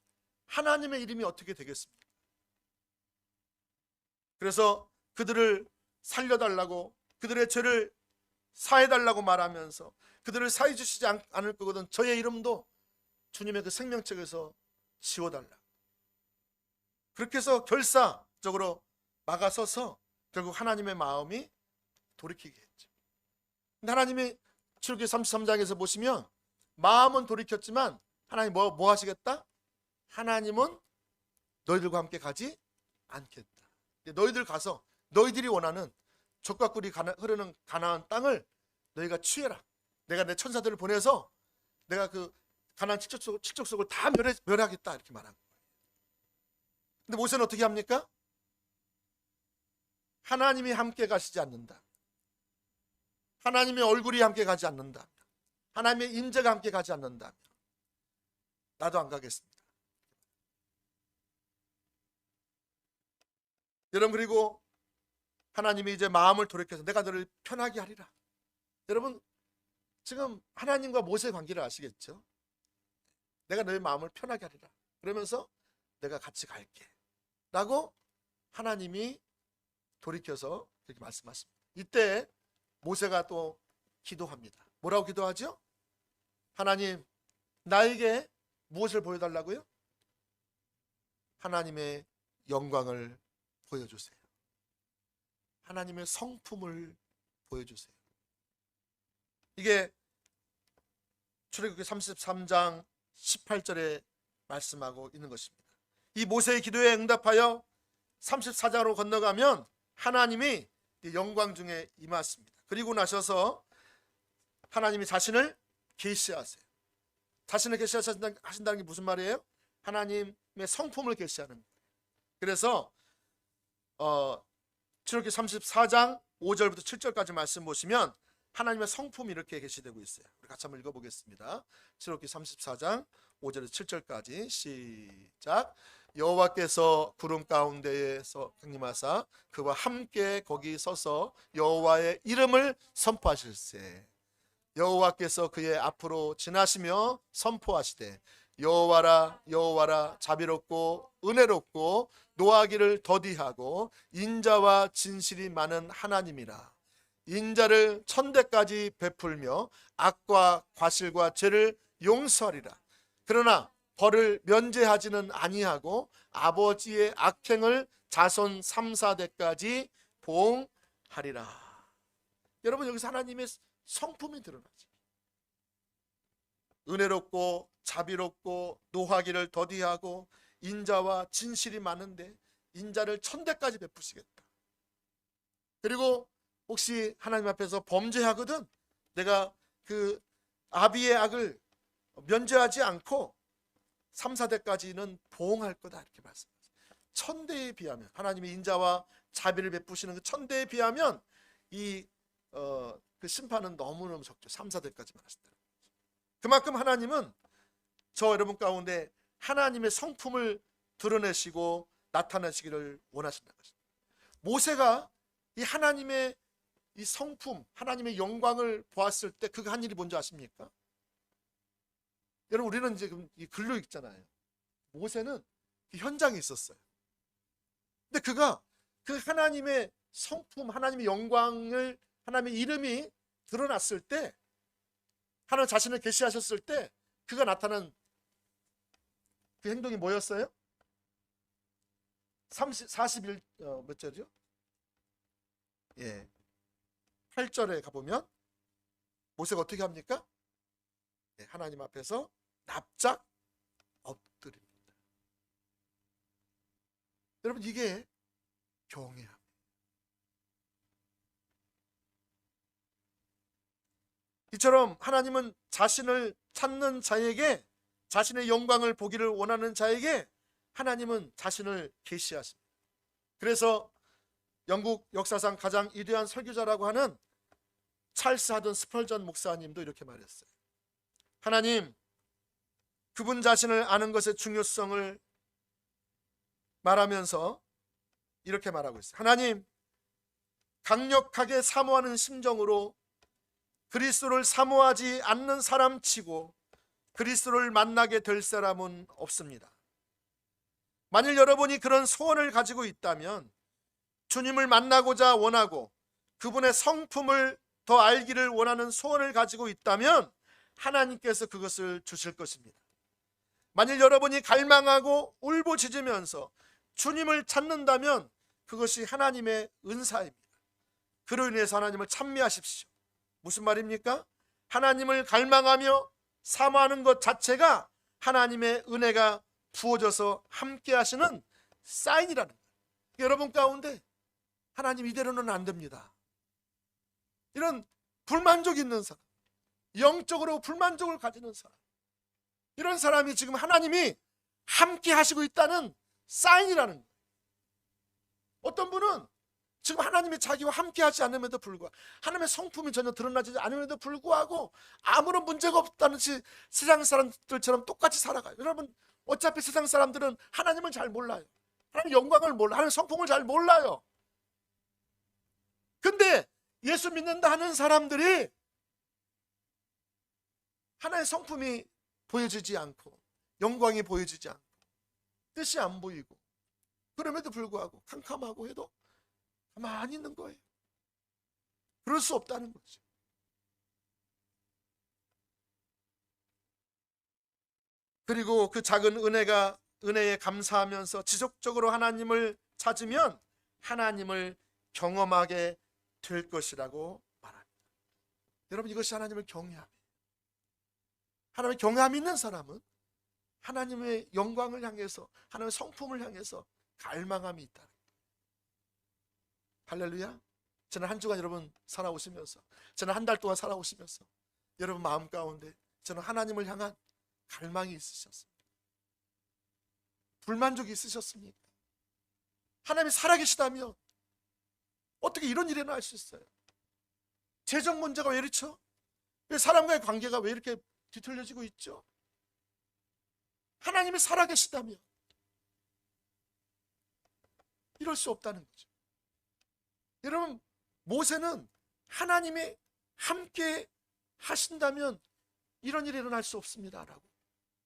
하나님의 이름이 어떻게 되겠습니까? 그래서 그들을 살려달라고, 그들의 죄를 사해달라고 말하면서 그들을 사해 주시지 않을 거거든 저의 이름도 주님의 그 생명책에서 지워달라. 그렇게 해서 결사적으로 막아서서 결국 하나님의 마음이 돌이키게 했죠. 근데 하나님이 출애굽기 33장에서 보시면 마음은 돌이켰지만 하나님 뭐 하시겠다? 하나님은 너희들과 함께 가지 않겠다. 너희들 가서 너희들이 원하는 젖과 꿀이 흐르는 가나안 땅을 너희가 취해라. 내가 내 천사들을 보내서 내가 그 가나안 칠족속을 다 멸하겠다 이렇게 말한 거예요. 근데 모세는 어떻게 합니까? 하나님이 함께 가시지 않는다. 하나님의 얼굴이 함께 가지 않는다. 하나님의 임재가 함께 가지 않는다. 나도 안 가겠습니다. 여러분 그리고 하나님이 이제 마음을 돌이켜서 내가 너를 편하게 하리라. 여러분 지금 하나님과 모세의 관계를 아시겠죠? 내가 너의 마음을 편하게 하리라. 그러면서 내가 같이 갈게 라고 하나님이 돌이켜서 이렇게 말씀하십니다. 이때 모세가 또 기도합니다. 뭐라고 기도하죠? 하나님 나에게 무엇을 보여달라고요? 하나님의 영광을 보여주세요. 하나님의 성품을 보여주세요. 이게 출애굽기 33장 18절에 말씀하고 있는 것입니다. 이 모세의 기도에 응답하여 34장으로 건너가면 하나님이 영광 중에 임하십니다. 그리고 나셔서 하나님이 자신을 계시하세요. 자신을 계시하신다는 게 무슨 말이에요? 하나님의 성품을 계시하는 거예요. 그래서 출애굽기 34장 5절부터 7절까지 말씀 보시면 하나님의 성품이 이렇게 계시되고 있어요. 우리 같이 한번 읽어보겠습니다. 출애굽기 34장 5절에서 7절까지 시작. 여호와께서 구름 가운데에서 강림하사 그와 함께 거기 서서 여호와의 이름을 선포하실세. 여호와께서 그의 앞으로 지나시며 선포하시되 여호와라 여호와라 자비롭고 은혜롭고 노하기를 더디하고 인자와 진실이 많은 하나님이라. 인자를 천대까지 베풀며 악과 과실과 죄를 용서하리라. 그러나 벌을 면제하지는 아니하고 아버지의 악행을 자손 3, 4대까지 보응하리라. 여러분 여기서 하나님의 성품이 드러나죠. 은혜롭고 자비롭고 노하기를 더디하고 인자와 진실이 많은데 인자를 천대까지 베푸시겠다. 그리고 혹시 하나님 앞에서 범죄하거든 내가 그 아비의 악을 면제하지 않고 3, 4대까지는 보응할 거다 이렇게 말씀하세요. 천대에 비하면 하나님의 인자와 자비를 베푸시는 그 천대에 비하면 이 그 심판은 너무너무 적죠. 3, 4대까지만 하신다. 그만큼 하나님은 저 여러분 가운데 하나님의 성품을 드러내시고 나타내시기를 원하신다는 것입니다. 모세가 이 하나님의 이 성품, 하나님의 영광을 보았을 때 그가 한 일이 뭔지 아십니까? 여러분, 우리는 지금 이 글로 읽잖아요. 모세는 그 현장에 있었어요. 근데 그가 그 하나님의 성품, 하나님의 영광을, 하나님의 이름이 드러났을 때, 하나님 자신을 계시하셨을 때 그가 나타난 그 행동이 뭐였어요? 41 몇 절이요? 예, 8절에 가보면 모세가 어떻게 합니까? 예, 하나님 앞에서 납작 엎드립니다. 여러분, 이게 경외함. 이처럼 하나님은 자신을 찾는 자에게, 자신의 영광을 보기를 원하는 자에게 하나님은 자신을 계시하십니다. 그래서 영국 역사상 가장 위대한 설교자라고 하는 찰스 하든 스펄전 목사님도 이렇게 말했어요. 하나님, 그분 자신을 아는 것의 중요성을 말하면서 이렇게 말하고 있어요. 하나님, 강력하게 사모하는 심정으로 그리스도를 사모하지 않는 사람 치고 그리스도를 만나게 될 사람은 없습니다. 만일 여러분이 그런 소원을 가지고 있다면, 주님을 만나고자 원하고 그분의 성품을 더 알기를 원하는 소원을 가지고 있다면 하나님께서 그것을 주실 것입니다. 만일 여러분이 갈망하고 울부짖으면서 주님을 찾는다면 그것이 하나님의 은사입니다. 그로 인해서 하나님을 찬미하십시오. 무슨 말입니까? 하나님을 갈망하며 사모하는 것 자체가 하나님의 은혜가 부어져서 함께 하시는 사인이라는 거예요. 여러분 가운데 하나님 이대로는 안 됩니다. 이런 불만족이 있는 사람, 영적으로 불만족을 가지는 사람, 이런 사람이 지금 하나님이 함께 하시고 있다는 사인이라는 거예요. 어떤 분은 지금 하나님이 자기와 함께 하지 않음에도 불구하고, 하나님의 성품이 전혀 드러나지 않음에도 불구하고 아무런 문제가 없다는 세상 사람들처럼 똑같이 살아가요. 여러분, 어차피 세상 사람들은 하나님을 잘 몰라요. 하나님 영광을 몰라요. 하나님 성품을 잘 몰라요. 근데 예수 믿는다 하는 사람들이 하나님의 성품이 보여지지 않고, 영광이 보여지지 않고, 뜻이 안 보이고, 그럼에도 불구하고 캄캄하고 해도 가만히 있는 거예요. 그럴 수 없다는 거죠. 그리고 그 작은 은혜에 감사하면서 지속적으로 하나님을 찾으면 하나님을 경험하게 될 것이라고 말합니다. 여러분, 이것이 하나님을 경외함이에요. 하나님의 경외함이 있는 사람은 하나님의 영광을 향해서, 하나님의 성품을 향해서 갈망함이 있다. 할렐루야. 저는 한 주간 여러분 살아오시면서, 저는 한 달 동안 살아오시면서 여러분 마음 가운데 저는 하나님을 향한 갈망이 있으셨습니다. 불만족이 있으셨습니까? 하나님이 살아계시다면 어떻게 이런 일이 일어날 수 있어요? 재정 문제가 왜 이렇죠? 왜 사람과의 관계가 왜 이렇게 뒤틀려지고 있죠? 하나님이 살아계시다면 이럴 수 없다는 거죠. 여러분, 모세는 하나님이 함께 하신다면 이런 일이 일어날 수 없습니다 라고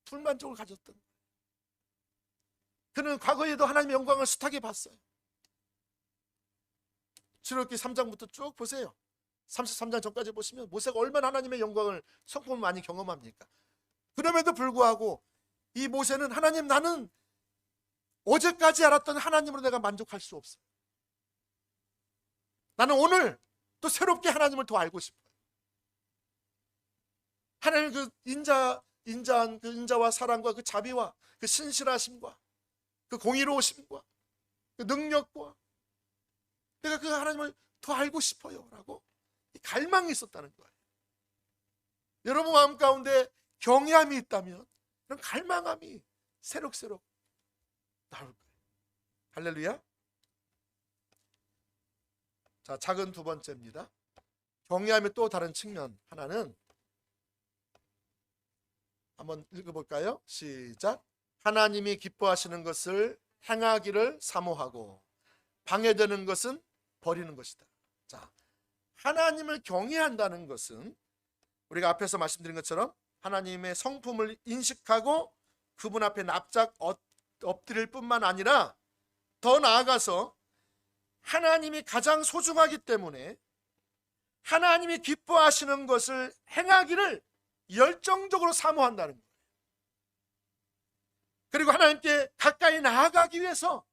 불만족을 가졌던 거예요. 그는 과거에도 하나님의 영광을 숱하게 봤어요. 출애굽기 3장부터 쭉 보세요. 33장 전까지 보시면 모세가 얼마나 하나님의 영광을, 성품을 많이 경험합니까? 그럼에도 불구하고 이 모세는, 하나님, 나는 어제까지 알았던 하나님으로 내가 만족할 수 없어요. 나는 오늘 또 새롭게 하나님을 더 알고 싶어요. 하나님 그 인자한 그 인자와 사랑과 그 자비와 그 신실하심과 그 공의로우심과 그 능력과, 내가 그 하나님을 더 알고 싶어요 라고 갈망이 있었다는 거예요. 여러분 마음 가운데 경외함이 있다면 그런 갈망함이 새록새록 나올 거예요. 할렐루야. 자, 작은 두 번째입니다. 경외함의 또 다른 측면 하나는 한번 읽어볼까요? 시작. 하나님이 기뻐하시는 것을 행하기를 사모하고 방해되는 것은 버리는 것이다. 자, 하나님을 경외한다는 것은 우리가 앞에서 말씀드린 것처럼 하나님의 성품을 인식하고 그분 앞에 납작 엎드릴 뿐만 아니라 더 나아가서 하나님이 가장 소중하기 때문에 하나님이 기뻐하시는 것을 행하기를 열정적으로 사모한다는 거예요. 그리고 하나님께 가까이 나아가기 위해서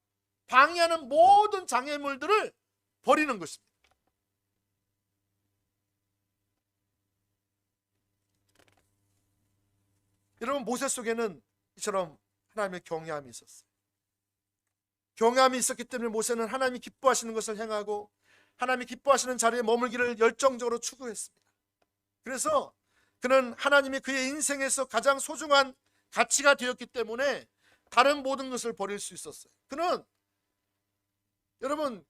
방해하는 모든 장애물들을 버리는 것입니다. 여러분, 모세 속에는 이처럼 하나님의 경외함이 있었어요. 경외함이 있었기 때문에 모세는 하나님이 기뻐하시는 것을 행하고 하나님이 기뻐하시는 자리에 머물기를 열정적으로 추구했습니다. 그래서 그는 하나님이 그의 인생에서 가장 소중한 가치가 되었기 때문에 다른 모든 것을 버릴 수 있었어요. 그는 여러분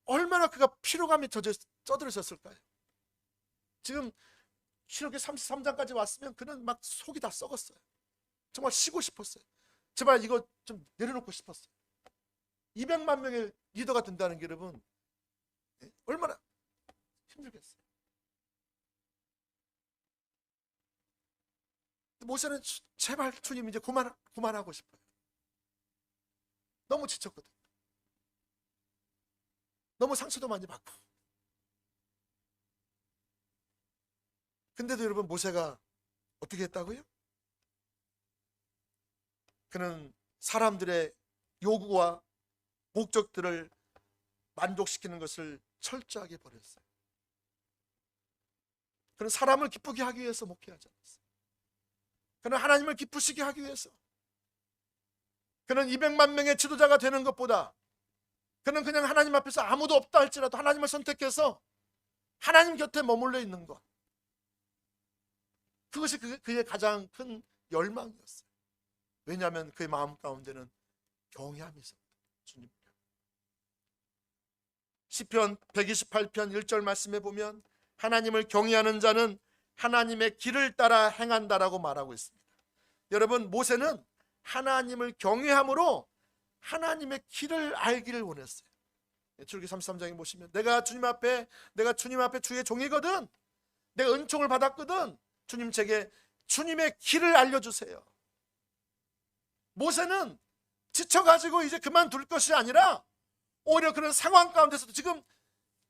얼마나 그가 피로감이 쩌들으셨을까요? 지금 신명기 33장까지 왔으면 그는 막 속이 다 썩었어요. 정말 쉬고 싶었어요. 제발 이거 좀 내려놓고 싶었어요. 200만 명의 리더가 된다는 게 여러분 얼마나 힘들겠어요. 모세는 제발 주님 이제 그만하고 싶어요. 너무 지쳤거든. 너무 상처도 많이 받고. 근데도 여러분 모세가 어떻게 했다고요? 그는 사람들의 요구와 목적들을 만족시키는 것을 철저하게 버렸어요. 그는 사람을 기쁘게 하기 위해서 목회하지 않았어요. 그는 하나님을 기쁘시게 하기 위해서. 그는 200만 명의 지도자가 되는 것보다 그는 그냥 하나님 앞에서 아무도 없다 할지라도 하나님을 선택해서 하나님 곁에 머물러 있는 것, 그것이 그의 가장 큰 열망이었어요. 왜냐하면 그의 마음 가운데는 경외함이 있었다. 주님. 시편 128편 1절 말씀에 보면 하나님을 경외하는 자는 하나님의 길을 따라 행한다라고 말하고 있습니다. 여러분, 모세는 하나님을 경외함으로 하나님의 길을 알기를 원했어요. 출애굽기 33장에 보시면 내가 주님 앞에 주의 종이거든, 내가 은총을 받았거든, 주님 제게 주님의 길을 알려주세요. 모세는 지쳐가지고 이제 그만둘 것이 아니라 오히려 그런 상황 가운데서도 지금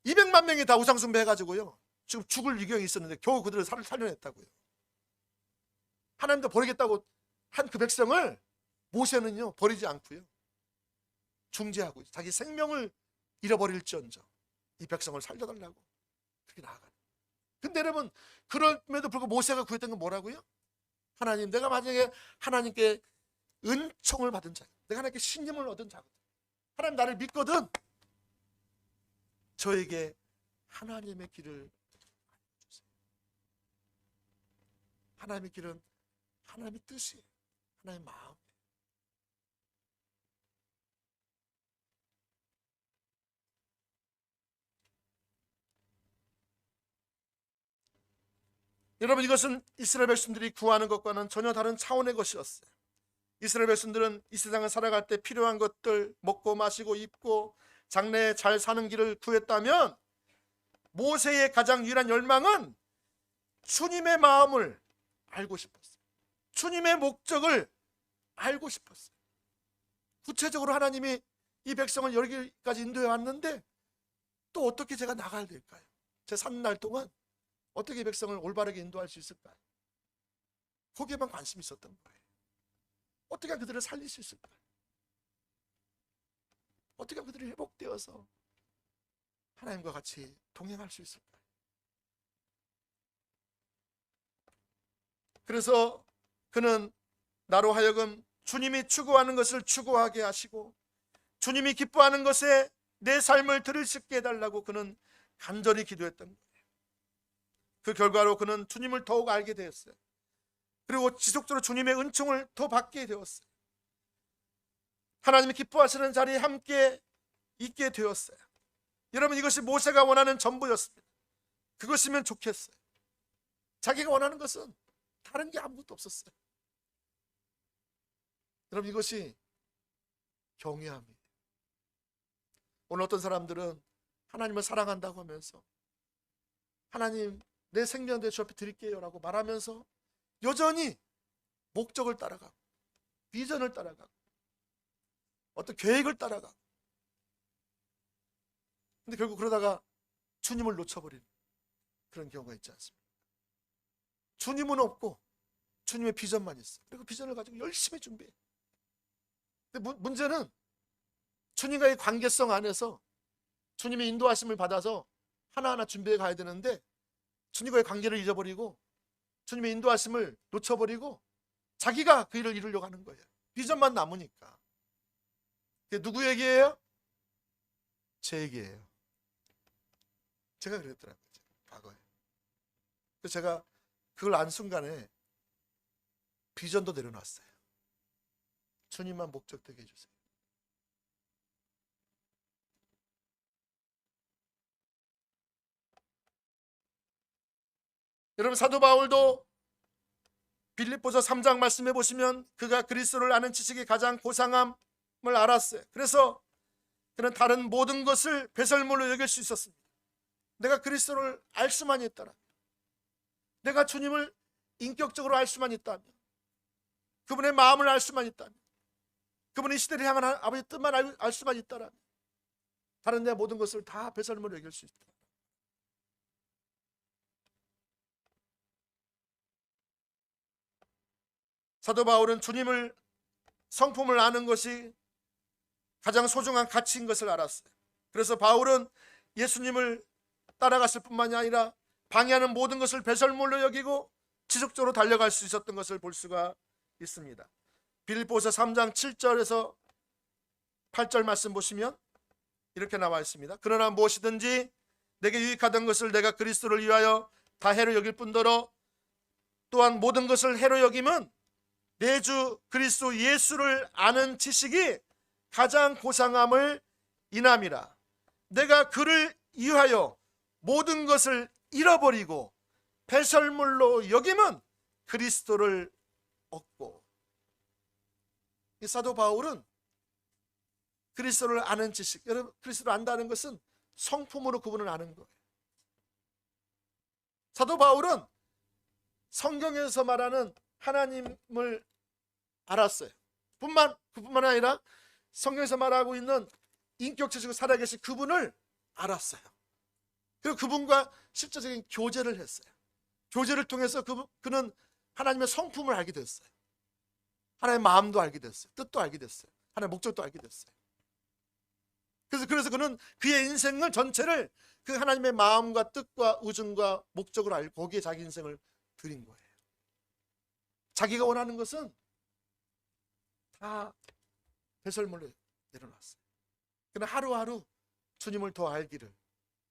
200만 명이 다 우상숭배해가지고요 지금 죽을 위경이 있었는데 겨우 그들을 살려냈다고요. 하나님도 버리겠다고 한 그 백성을 모세는요 버리지 않고요 중재하고 자기 생명을 잃어버릴지언정 이 백성을 살려달라고 그렇게 나아가요. 근데 여러분, 그럼에도 불구하고 모세가 구했던 건 뭐라고요? 하나님, 내가 만약에 하나님께 은총을 받은 자, 내가 하나님께 신임을 얻은 자거든, 하나님 나를 믿거든, 저에게 하나님의 길을 알려주세요. 하나님의 길은 하나님의 뜻이에요. 하나님의 마음. 여러분, 이것은 이스라엘 백성들이 구하는 것과는 전혀 다른 차원의 것이었어요. 이스라엘 백성들은 이 세상을 살아갈 때 필요한 것들, 먹고 마시고 입고 장래에 잘 사는 길을 구했다면 모세의 가장 유일한 열망은 주님의 마음을 알고 싶었어요. 주님의 목적을 알고 싶었어요. 구체적으로 하나님이 이 백성을 여기까지 인도해 왔는데 또 어떻게 제가 나가야 될까요? 제 사는 날 동안 어떻게 이 백성을 올바르게 인도할 수 있을까요? 거기에만 관심이 있었던 거예요. 어떻게 하면 그들을 살릴 수 있을까요? 어떻게 하면 그들이 회복되어서 하나님과 같이 동행할 수 있을까요? 그래서 그는 나로 하여금 주님이 추구하는 것을 추구하게 하시고 주님이 기뻐하는 것에 내 삶을 들을 수 있게 해달라고 그는 간절히 기도했던 거예요. 그 결과로 그는 주님을 더욱 알게 되었어요. 그리고 지속적으로 주님의 은총을 더 받게 되었어요. 하나님이 기뻐하시는 자리에 함께 있게 되었어요. 여러분, 이것이 모세가 원하는 전부였습니다. 그것이면 좋겠어요. 자기가 원하는 것은 다른 게 아무것도 없었어요. 여러분, 이것이 경외함이에요. 오늘 어떤 사람들은 하나님을 사랑한다고 하면서 하나님, 내 생명 내 주 앞에 드릴게요 라고 말하면서 여전히 목적을 따라가고 비전을 따라가고 어떤 계획을 따라가고, 근데 결국 그러다가 주님을 놓쳐버리는 그런 경우가 있지 않습니까? 주님은 없고 주님의 비전만 있어. 그리고 비전을 가지고 열심히 준비해. 근데 문제는 주님과의 관계성 안에서 주님의 인도하심을 받아서 하나하나 준비해 가야 되는데 주님과의 관계를 잊어버리고 주님의 인도하심을 놓쳐버리고 자기가 그 일을 이루려고 하는 거예요. 비전만 남으니까. 그게 누구 얘기예요? 제 얘기예요. 제가 그랬더라고요, 과거에. 그래서 제가 그걸 안 순간에 비전도 내려놨어요. 주님만 목적되게 해주세요. 여러분, 사도 바울도 빌립보서 3장 말씀해 보시면 그가 그리스도를 아는 지식이 가장 고상함을 알았어요. 그래서 그는 다른 모든 것을 배설물로 여길 수 있었습니다. 내가 그리스도를 알 수만 있다면, 내가 주님을 인격적으로 알 수만 있다면, 그분의 마음을 알 수만 있다면, 그분의 시대를 향한 아버지의 뜻만 알 수만 있다면 다른 내 모든 것을 다 배설물로 여길 수 있다. 사도 바울은 주님을, 성품을 아는 것이 가장 소중한 가치인 것을 알았어요. 그래서 바울은 예수님을 따라갔을 뿐만이 아니라 방해하는 모든 것을 배설물로 여기고 지속적으로 달려갈 수 있었던 것을 볼 수가 있습니다. 빌립보서 3장 7절에서 8절 말씀 보시면 이렇게 나와 있습니다. 그러나 무엇이든지 내게 유익하던 것을 내가 그리스도를 위하여 다 해로 여길 뿐더러 또한 모든 것을 해로 여김은 내 주 그리스도 예수를 아는 지식이 가장 고상함을 인함이라. 내가 그를 위하여 모든 것을 잃어버리고 배설물로 여김은 그리스도를 얻고. 이 사도 바울은 그리스도를 아는 지식, 여러분, 그리스도를 안다는 것은 성품으로 그분을 아는 거예요. 사도 바울은 성경에서 말하는 하나님을 알았어요. 그뿐만 아니라 성경에서 말하고 있는 인격체시고 살아계신 그분을 알았어요. 그리고 그분과 실제적인 교제를 했어요. 교제를 통해서 그는 하나님의 성품을 알게 됐어요. 하나님의 마음도 알게 됐어요. 뜻도 알게 됐어요. 하나님의 목적도 알게 됐어요. 그래서 그는 그의 인생을 전체를 그 하나님의 마음과 뜻과 의중과 목적을 알고 거기에 자기 인생을 드린 거예요. 자기가 원하는 것은 다 배설물로 내려놨어요. 그는 하루하루 주님을 더 알기를,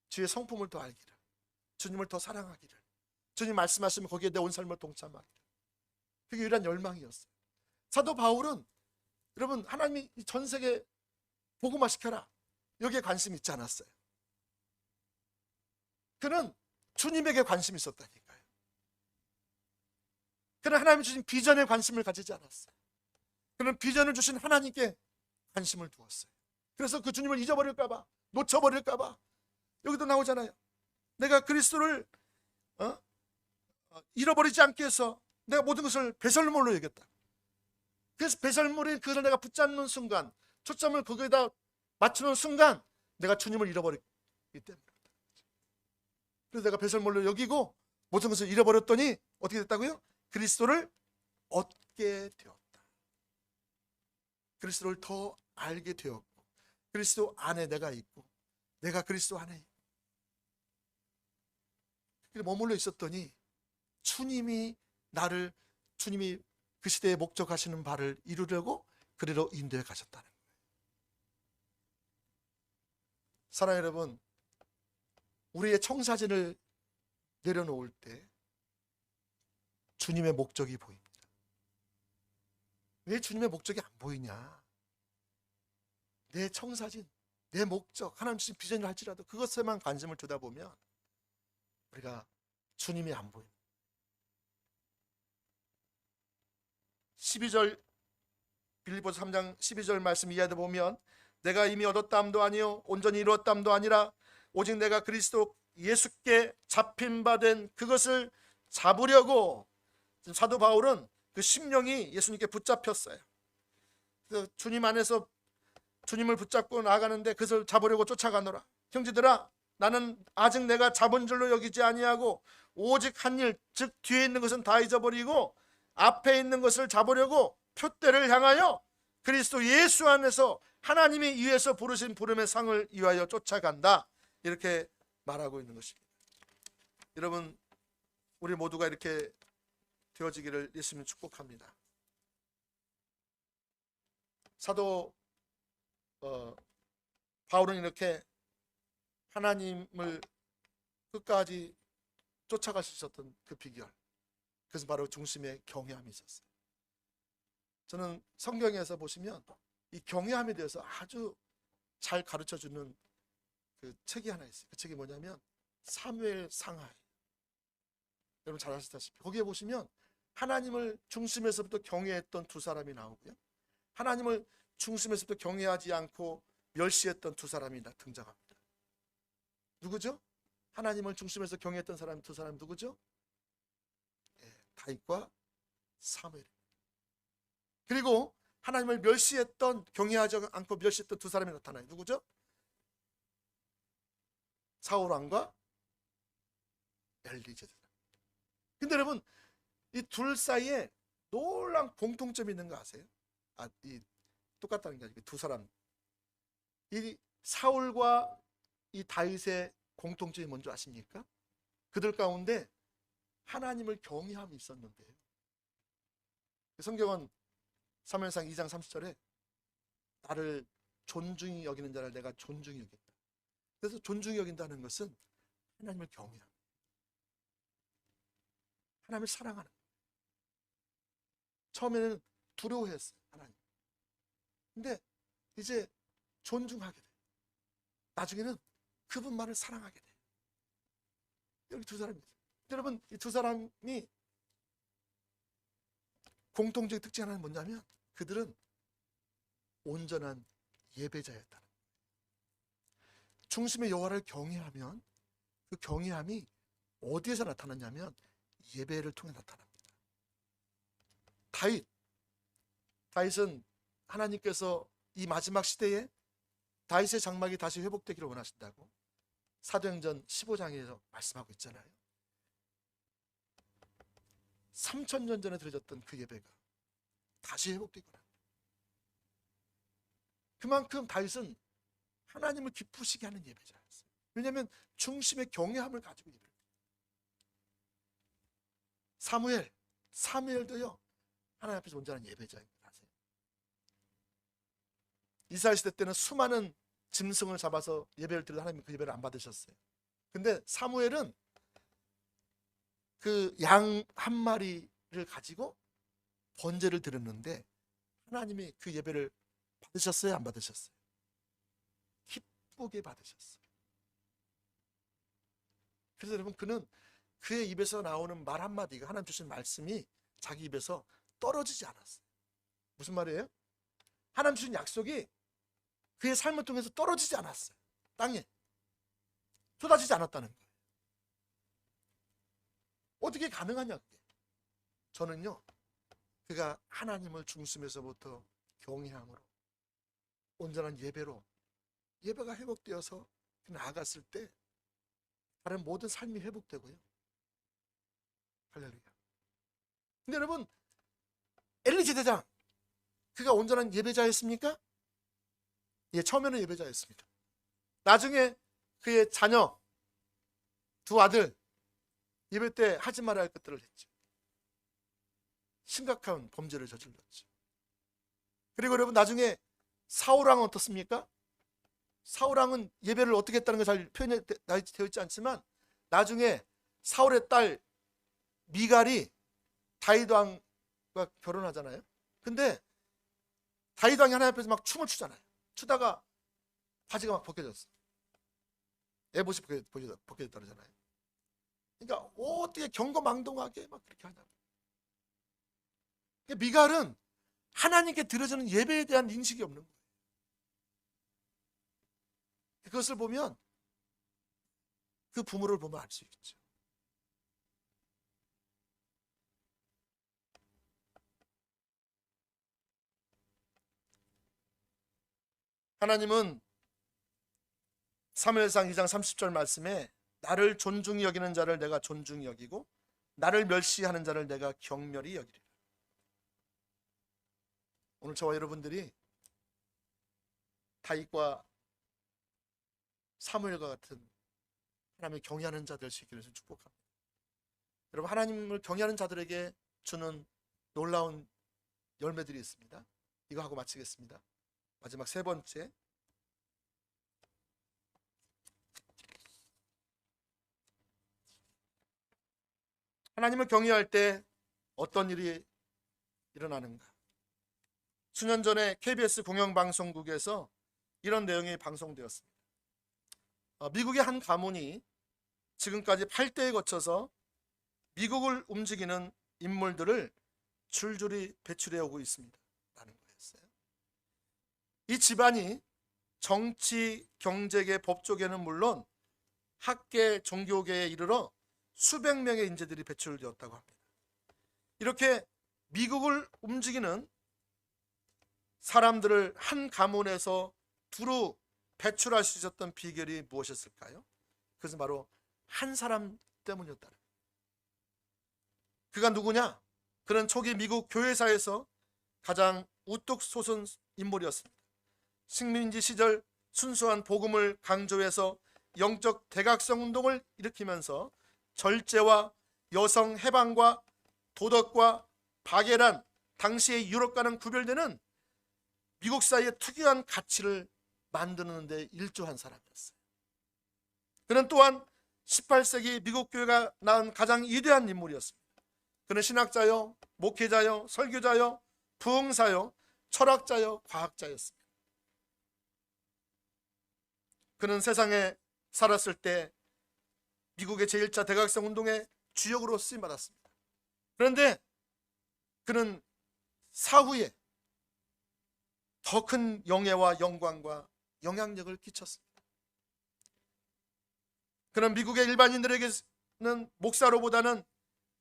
주의 성품을 더 알기를, 주님을 더 사랑하기를, 주님 말씀하시면 거기에 내 온 삶을 동참하기를, 그게 유일한 열망이었어요. 사도 바울은 여러분, 하나님이 전 세계 복음화 시켜라, 여기에 관심이 있지 않았어요. 그는 주님에게 관심이 있었다니까요. 그는 하나님이 주신 비전에 관심을 가지지 않았어요. 그는 비전을 주신 하나님께 관심을 두었어요. 그래서 그 주님을 잊어버릴까봐, 놓쳐버릴까봐, 여기도 나오잖아요. 내가 그리스도를 잃어버리지 않기 위해서 내가 모든 것을 배설물로 여겼다. 그래서 배설물이 그걸 내가 붙잡는 순간, 초점을 거기에다 맞추는 순간 내가 주님을 잃어버리기 때문에, 그래서 내가 배설물로 여기고 모든 것을 잃어버렸더니 어떻게 됐다고요? 그리스도를 얻게 되었다. 그리스도를 더 알게 되었고, 그리스도 안에 내가 있고, 내가 그리스도 안에 있고, 머물러 있었더니 주님이 그 시대에 목적하시는 바를 이루려고 그리로 인도해 가셨다는 거예요. 사랑하는 여러분, 우리의 청사진을 내려놓을 때 주님의 목적이 보입니다. 왜 주님의 목적이 안 보이냐? 내 청사진, 내 목적, 하나님 주신 비전을 할지라도 그것에만 관심을 두다 보면 우리가 주님이 안 보입니다. 12절 빌립보서 3장 12절 말씀 이하에 보면 내가 이미 얻었다함도 아니요 온전히 이루었다함도 아니라 오직 내가 그리스도 예수께 잡힌 바 된 그것을 잡으려고. 사도 바울은 그 심령이 예수님께 붙잡혔어요. 그래서 주님 안에서 주님을 붙잡고 나아가는데 그것을 잡으려고 쫓아가노라. 형제들아, 나는 아직 내가 잡은 줄로 여기지 아니하고 오직 한 일, 즉 뒤에 있는 것은 다 잊어버리고 앞에 있는 것을 잡으려고 표대를 향하여 그리스도 예수 안에서 하나님이 위에서 부르신 부름의 상을 위하여 쫓아간다. 이렇게 말하고 있는 것입니다. 여러분, 우리 모두가 이렇게 되어지기를 예수님 축복합니다. 사도 바울은 이렇게 하나님을 끝까지 쫓아갈 수 있었던 그 비결, 그것은 바로 중심에 경외함이 있었어요. 저는 성경에서 보시면 이 경외함에 대해서 아주 잘 가르쳐주는 그 책이 하나 있어요. 그 책이 뭐냐면 사무엘 상하예요. 여러분 잘 아시다시피 거기에 보시면 하나님을 중심에서부터 경외했던 두 사람이 나오고요, 하나님을 중심에서부터 경외하지 않고 멸시했던 두 사람이 등장합니다. 누구죠? 하나님을 중심에서 경외했던 사람 두 사람 누구죠? 다윗과 사무엘입니다. 그리고 하나님을 멸시했던, 경외하지 않고 멸시했던 두 사람이 나타나요. 누구죠? 사울 왕과 엘리 제사장. 근데 여러분, 이 둘 사이에 놀라운 공통점이 있는 거 아세요? 이 똑같다는 게 아니고 두 사람, 이 사울과 이 다윗의 공통점이 뭔지 아십니까? 그들 가운데 하나님을 경외함이 있었는데요. 성경은 사무엘상 2장 30절에 나를 존중히 여기는 자를 내가 존중히 여긴다. 그래서 존중히 여긴다는 것은 하나님을 경외함, 하나님을 사랑하는 거예요. 처음에는 두려워했어요, 하나님. 근데 이제 존중하게 돼요. 나중에는 그분만을 사랑하게 돼요. 여기 두 사람이 있어요. 여러분, 이 두 사람이 공통적인 특징 하나는 뭐냐면 그들은 온전한 예배자였다는 거예요. 중심의 여호와를 경외하면 그 경외함이 어디에서 나타났냐면 예배를 통해 나타납니다. 다윗은 하나님께서 이 마지막 시대에 다윗의 장막이 다시 회복되기를 원하신다고 사도행전 15장에서 말씀하고 있잖아요. 3000년 전에 드려졌던 그 예배가 다시 회복되거나, 그만큼 다윗은 하나님을 기쁘시게 하는 예배자였어요. 왜냐하면 중심의 경외함을 가지고 예배를. 사무엘도요 하나님 앞에서 온전한 예배자인 걸 아세요? 이스라엘 시대 때는 수많은 짐승을 잡아서 예배를 드려도 하나님 그 예배를 안 받으셨어요. 근데 사무엘은 그 양 한 마리를 가지고 번제를 드렸는데 하나님이 그 예배를 받으셨어요, 안 받으셨어요? 기쁘게 받으셨어요. 그래서 여러분, 그는 그의 입에서 나오는 말 한마디가, 하나님 주신 말씀이 자기 입에서 떨어지지 않았어요. 무슨 말이에요? 하나님 주신 약속이 그의 삶을 통해서 떨어지지 않았어요. 땅에 쏟아지지 않았다는 거예요. 어떻게 가능하냐 그게? 저는요, 그가 하나님을 중심에서부터 경외함으로 온전한 예배로 예배가 회복되어서 나아갔을 때 다른 모든 삶이 회복되고요. 할렐루야. 근데 여러분, 엘리 제사장, 그가 온전한 예배자였습니까? 예, 처음에는 예배자였습니다. 나중에 그의 자녀 두 아들 예배 때 하지 말아야 할 것들을 했죠. 심각한 범죄를 저질렀죠. 그리고 여러분, 나중에 사울왕은 어떻습니까? 사울왕은 예배를 어떻게 했다는 게 잘 표현이 되어 있지 않지만 나중에 사울의 딸 미갈이 다윗왕과 결혼하잖아요. 근데 다윗왕이 하나님 앞에서 막 춤을 추잖아요. 추다가 바지가 막 벗겨졌어. 에봇이 벗겨졌다 그러잖아요. 그러니까 어떻게 경거망동하게 막 그렇게 하냐고. 그러니까 미갈은 하나님께 드려지는 예배에 대한 인식이 없는 거예요. 그것을 보면 그 부모를 보면 알 수 있죠. 하나님은 사무엘상 2장 30절 말씀에 나를 존중히 여기는 자를 내가 존중히 여기고 나를 멸시하는 자를 내가 경멸히 여기리라. 오늘 저와 여러분들이 다윗과 사무엘과 같은 하나님을 경외하는 자 될 수 있기를 축복합니다. 여러분, 하나님을 경외하는 자들에게 주는 놀라운 열매들이 있습니다. 이거 하고 마치겠습니다. 마지막 세 번째, 하나님을 경외할 때 어떤 일이 일어나는가? 수년 전에 KBS 공영방송국에서 이런 내용이 방송되었습니다. 미국의 한 가문이 지금까지 8대에 거쳐서 미국을 움직이는 인물들을 줄줄이 배출해 오고 있습니다 라는 거였어요. 이 집안이 정치, 경제계, 법조계는 물론 학계, 종교계에 이르러 수백 명의 인재들이 배출되었다고 합니다. 이렇게 미국을 움직이는 사람들을 한 가문에서 두루 배출할 수 있었던 비결이 무엇이었을까요? 그것은 바로 한 사람 때문이었다. 그가 누구냐? 그는 초기 미국 교회사에서 가장 우뚝 솟은 인물이었습니다. 식민지 시절 순수한 복음을 강조해서 영적 대각성 운동을 일으키면서 절제와 여성 해방과 도덕과 박애란 당시의 유럽과는 구별되는 미국 사회의 특유한 가치를 만드는 데 일조한 사람이었어요. 그는 또한 18세기 미국 교회가 낳은 가장 위대한 인물이었습니다. 그는 신학자요, 목회자요, 설교자요, 부흥사요, 철학자요, 과학자였습니다. 그는 세상에 살았을 때 미국의 제1차 대각성 운동의 주역으로 쓰임받았습니다. 그런데 그는 사후에 더 큰 영예와 영광과 영향력을 끼쳤습니다. 그는 미국의 일반인들에게는 목사로보다는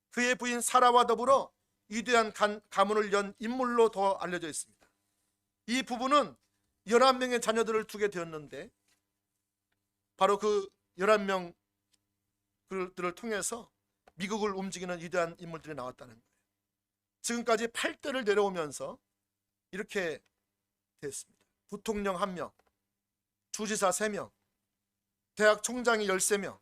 그의 부인 사라와 더불어 위대한 가문을 연 인물로 더 알려져 있습니다. 이 부부는 11명의 자녀들을 두게 되었는데 바로 그 11명 그들을 통해서 미국을 움직이는 위대한 인물들이 나왔다는 거예요. 지금까지 8대를 내려오면서 이렇게 됐습니다. 부통령 1명, 주지사 3명, 대학 총장이 13명,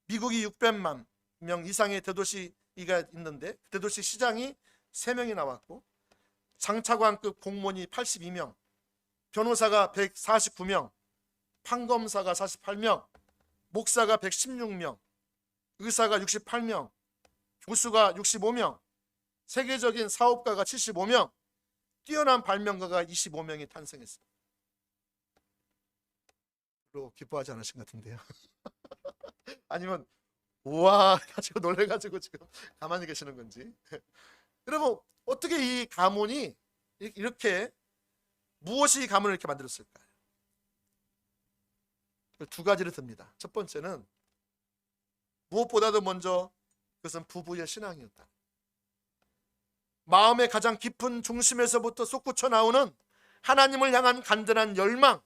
미국이 600만 명 이상의 대도시가 있는데 대도시 시장이 3명이 나왔고 장차관급 공무원이 82명, 변호사가 149명, 판검사가 48명, 목사가 116명, 의사가 68명, 교수가 65명, 세계적인 사업가가 75명, 뛰어난 발명가가 25명이 탄생했습니다. 별로 기뻐하지 않으신 것 같은데요. 아니면 우와 가지고 놀래가지고 지금 가만히 계시는 건지. 여러분, 어떻게 이 가문이 이렇게, 무엇이 이 가문을 이렇게 만들었을까요? 두 가지를 듭니다. 첫 번째는 무엇보다도 먼저 그것은 부부의 신앙이었다. 마음의 가장 깊은 중심에서부터 솟구쳐 나오는 하나님을 향한 간절한 열망,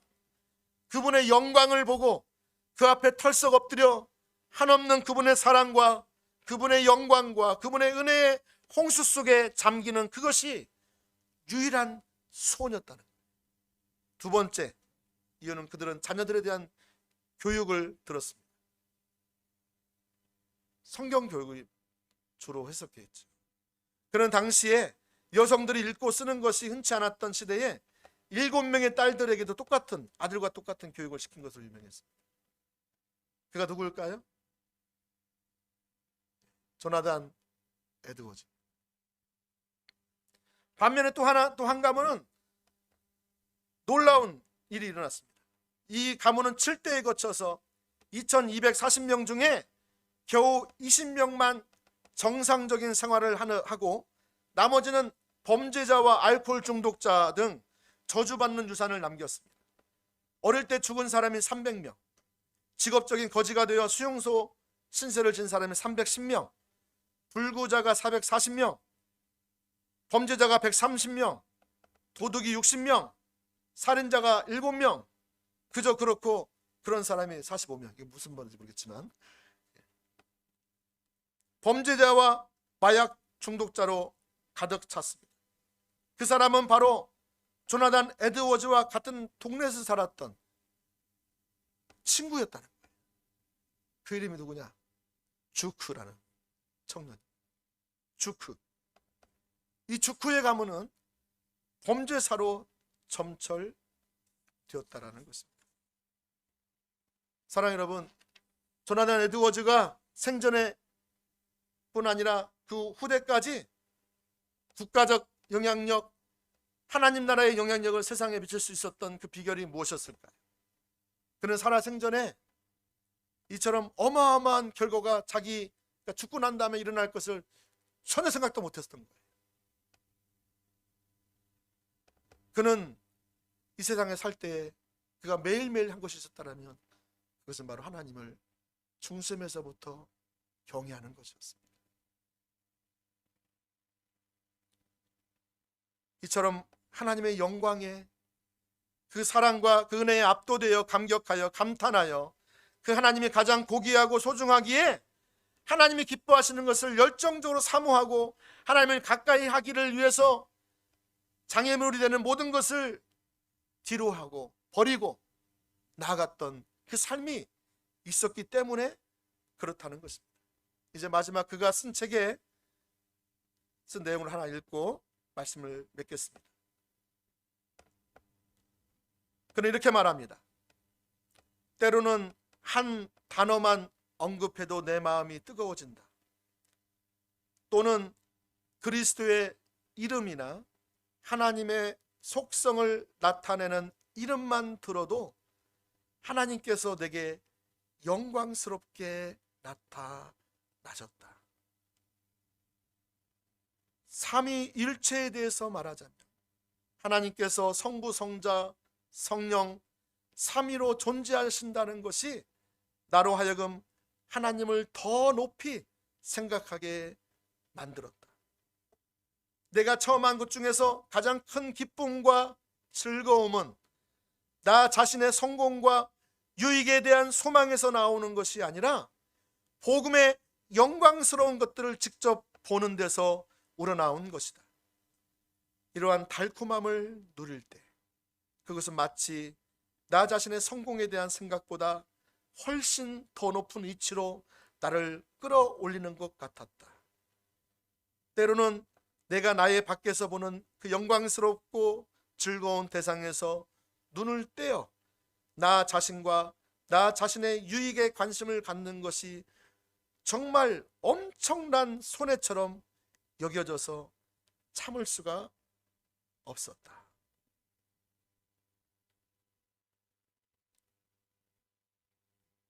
그분의 영광을 보고 그 앞에 털썩 엎드려 한없는 그분의 사랑과 그분의 영광과 그분의 은혜의 홍수 속에 잠기는 그것이 유일한 소원이었다는 거예요. 두 번째 이유는 그들은 자녀들에 대한 교육을 들었습니다. 성경 교육을 주로 했었겠죠. 그는 당시에 여성들이 읽고 쓰는 것이 흔치 않았던 시대에 7명의 딸들에게도 똑같은, 아들과 똑같은 교육을 시킨 것으로 유명했습니다. 그가 누구일까요? 조나단 에드워즈. 반면에 또 한 가문은 놀라운 일이 일어났습니다. 이 가문은 7대에 거쳐서 2240명 중에 겨우 20명만 정상적인 생활을 하고 나머지는 범죄자와 알코올 중독자 등 저주받는 유산을 남겼습니다. 어릴 때 죽은 사람이 300명, 직업적인 거지가 되어 수용소 신세를 진 사람이 310명, 불구자가 440명, 범죄자가 130명, 도둑이 60명, 살인자가 7명, 그저 그렇고 그런 사람이 45명. 이게 무슨 말인지 모르겠지만 범죄자와 마약 중독자로 가득 찼습니다. 그 사람은 바로 조나단 에드워즈와 같은 동네에서 살았던 친구였다는 거예요. 그 이름이 누구냐? 주크라는 청년. 주크. 이 주크의 가문은 범죄사로 점철되었다라는 것입니다. 사랑하는 여러분, 조나단 에드워즈가 생전에 뿐 아니라 그 후대까지 국가적 영향력, 하나님 나라의 영향력을 세상에 미칠 수 있었던 그 비결이 무엇이었을까요? 그는 살아생전에 이처럼 어마어마한 결과가 자기가 죽고 난 다음에 일어날 것을 전혀 생각도 못했던 거예요. 그는 이 세상에 살 때 그가 매일매일 한 것이 있었다면 그것은 바로 하나님을 중심에서부터 경외하는 것이었습니다. 이처럼 하나님의 영광에 그 사랑과 그 은혜에 압도되어 감격하여 감탄하여 그 하나님이 가장 고귀하고 소중하기에 하나님이 기뻐하시는 것을 열정적으로 사모하고 하나님을 가까이 하기를 위해서 장애물이 되는 모든 것을 뒤로하고 버리고 나아갔던 그 삶이 있었기 때문에 그렇다는 것입니다. 이제 마지막 그가 쓴 책에 쓴 내용을 하나 읽고 말씀을 맺겠습니다. 그는 이렇게 말합니다. 때로는 한 단어만 언급해도 내 마음이 뜨거워진다. 또는 그리스도의 이름이나 하나님의 속성을 나타내는 이름만 들어도 하나님께서 내게 영광스럽게 나타나셨다. 삼위일체에 대해서 말하자면 하나님께서 성부, 성자, 성령 삼위로 존재하신다는 것이 나로 하여금 하나님을 더 높이 생각하게 만들었다. 내가 처음 한 것 중에서 가장 큰 기쁨과 즐거움은 나 자신의 성공과 유익에 대한 소망에서 나오는 것이 아니라 복음의 영광스러운 것들을 직접 보는 데서 우러나온 것이다. 이러한 달콤함을 누릴 때 그것은 마치 나 자신의 성공에 대한 생각보다 훨씬 더 높은 위치로 나를 끌어올리는 것 같았다. 때로는 내가 나의 밖에서 보는 그 영광스럽고 즐거운 대상에서 눈을 떼어 나 자신과 나 자신의 유익에 관심을 갖는 것이 정말 엄청난 손해처럼 여겨져서 참을 수가 없었다.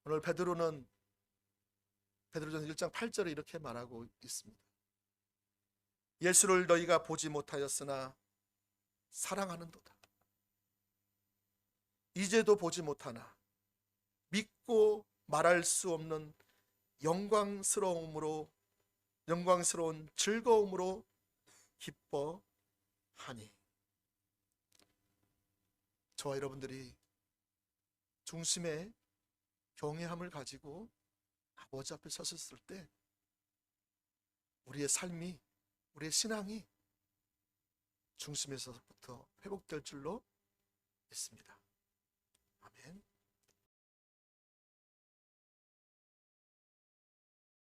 오늘 베드로는 베드로전서 1장 8절에 이렇게 말하고 있습니다. 예수를 너희가 보지 못하였으나 사랑하는도다. 이제도 보지 못하나 믿고 말할 수 없는 영광스러운 즐거움으로 기뻐하니. 저와 여러분들이 중심에 경외함을 가지고 아버지 앞에 섰을 때 우리의 삶이, 우리의 신앙이 중심에서부터 회복될 줄로 믿습니다. 아멘.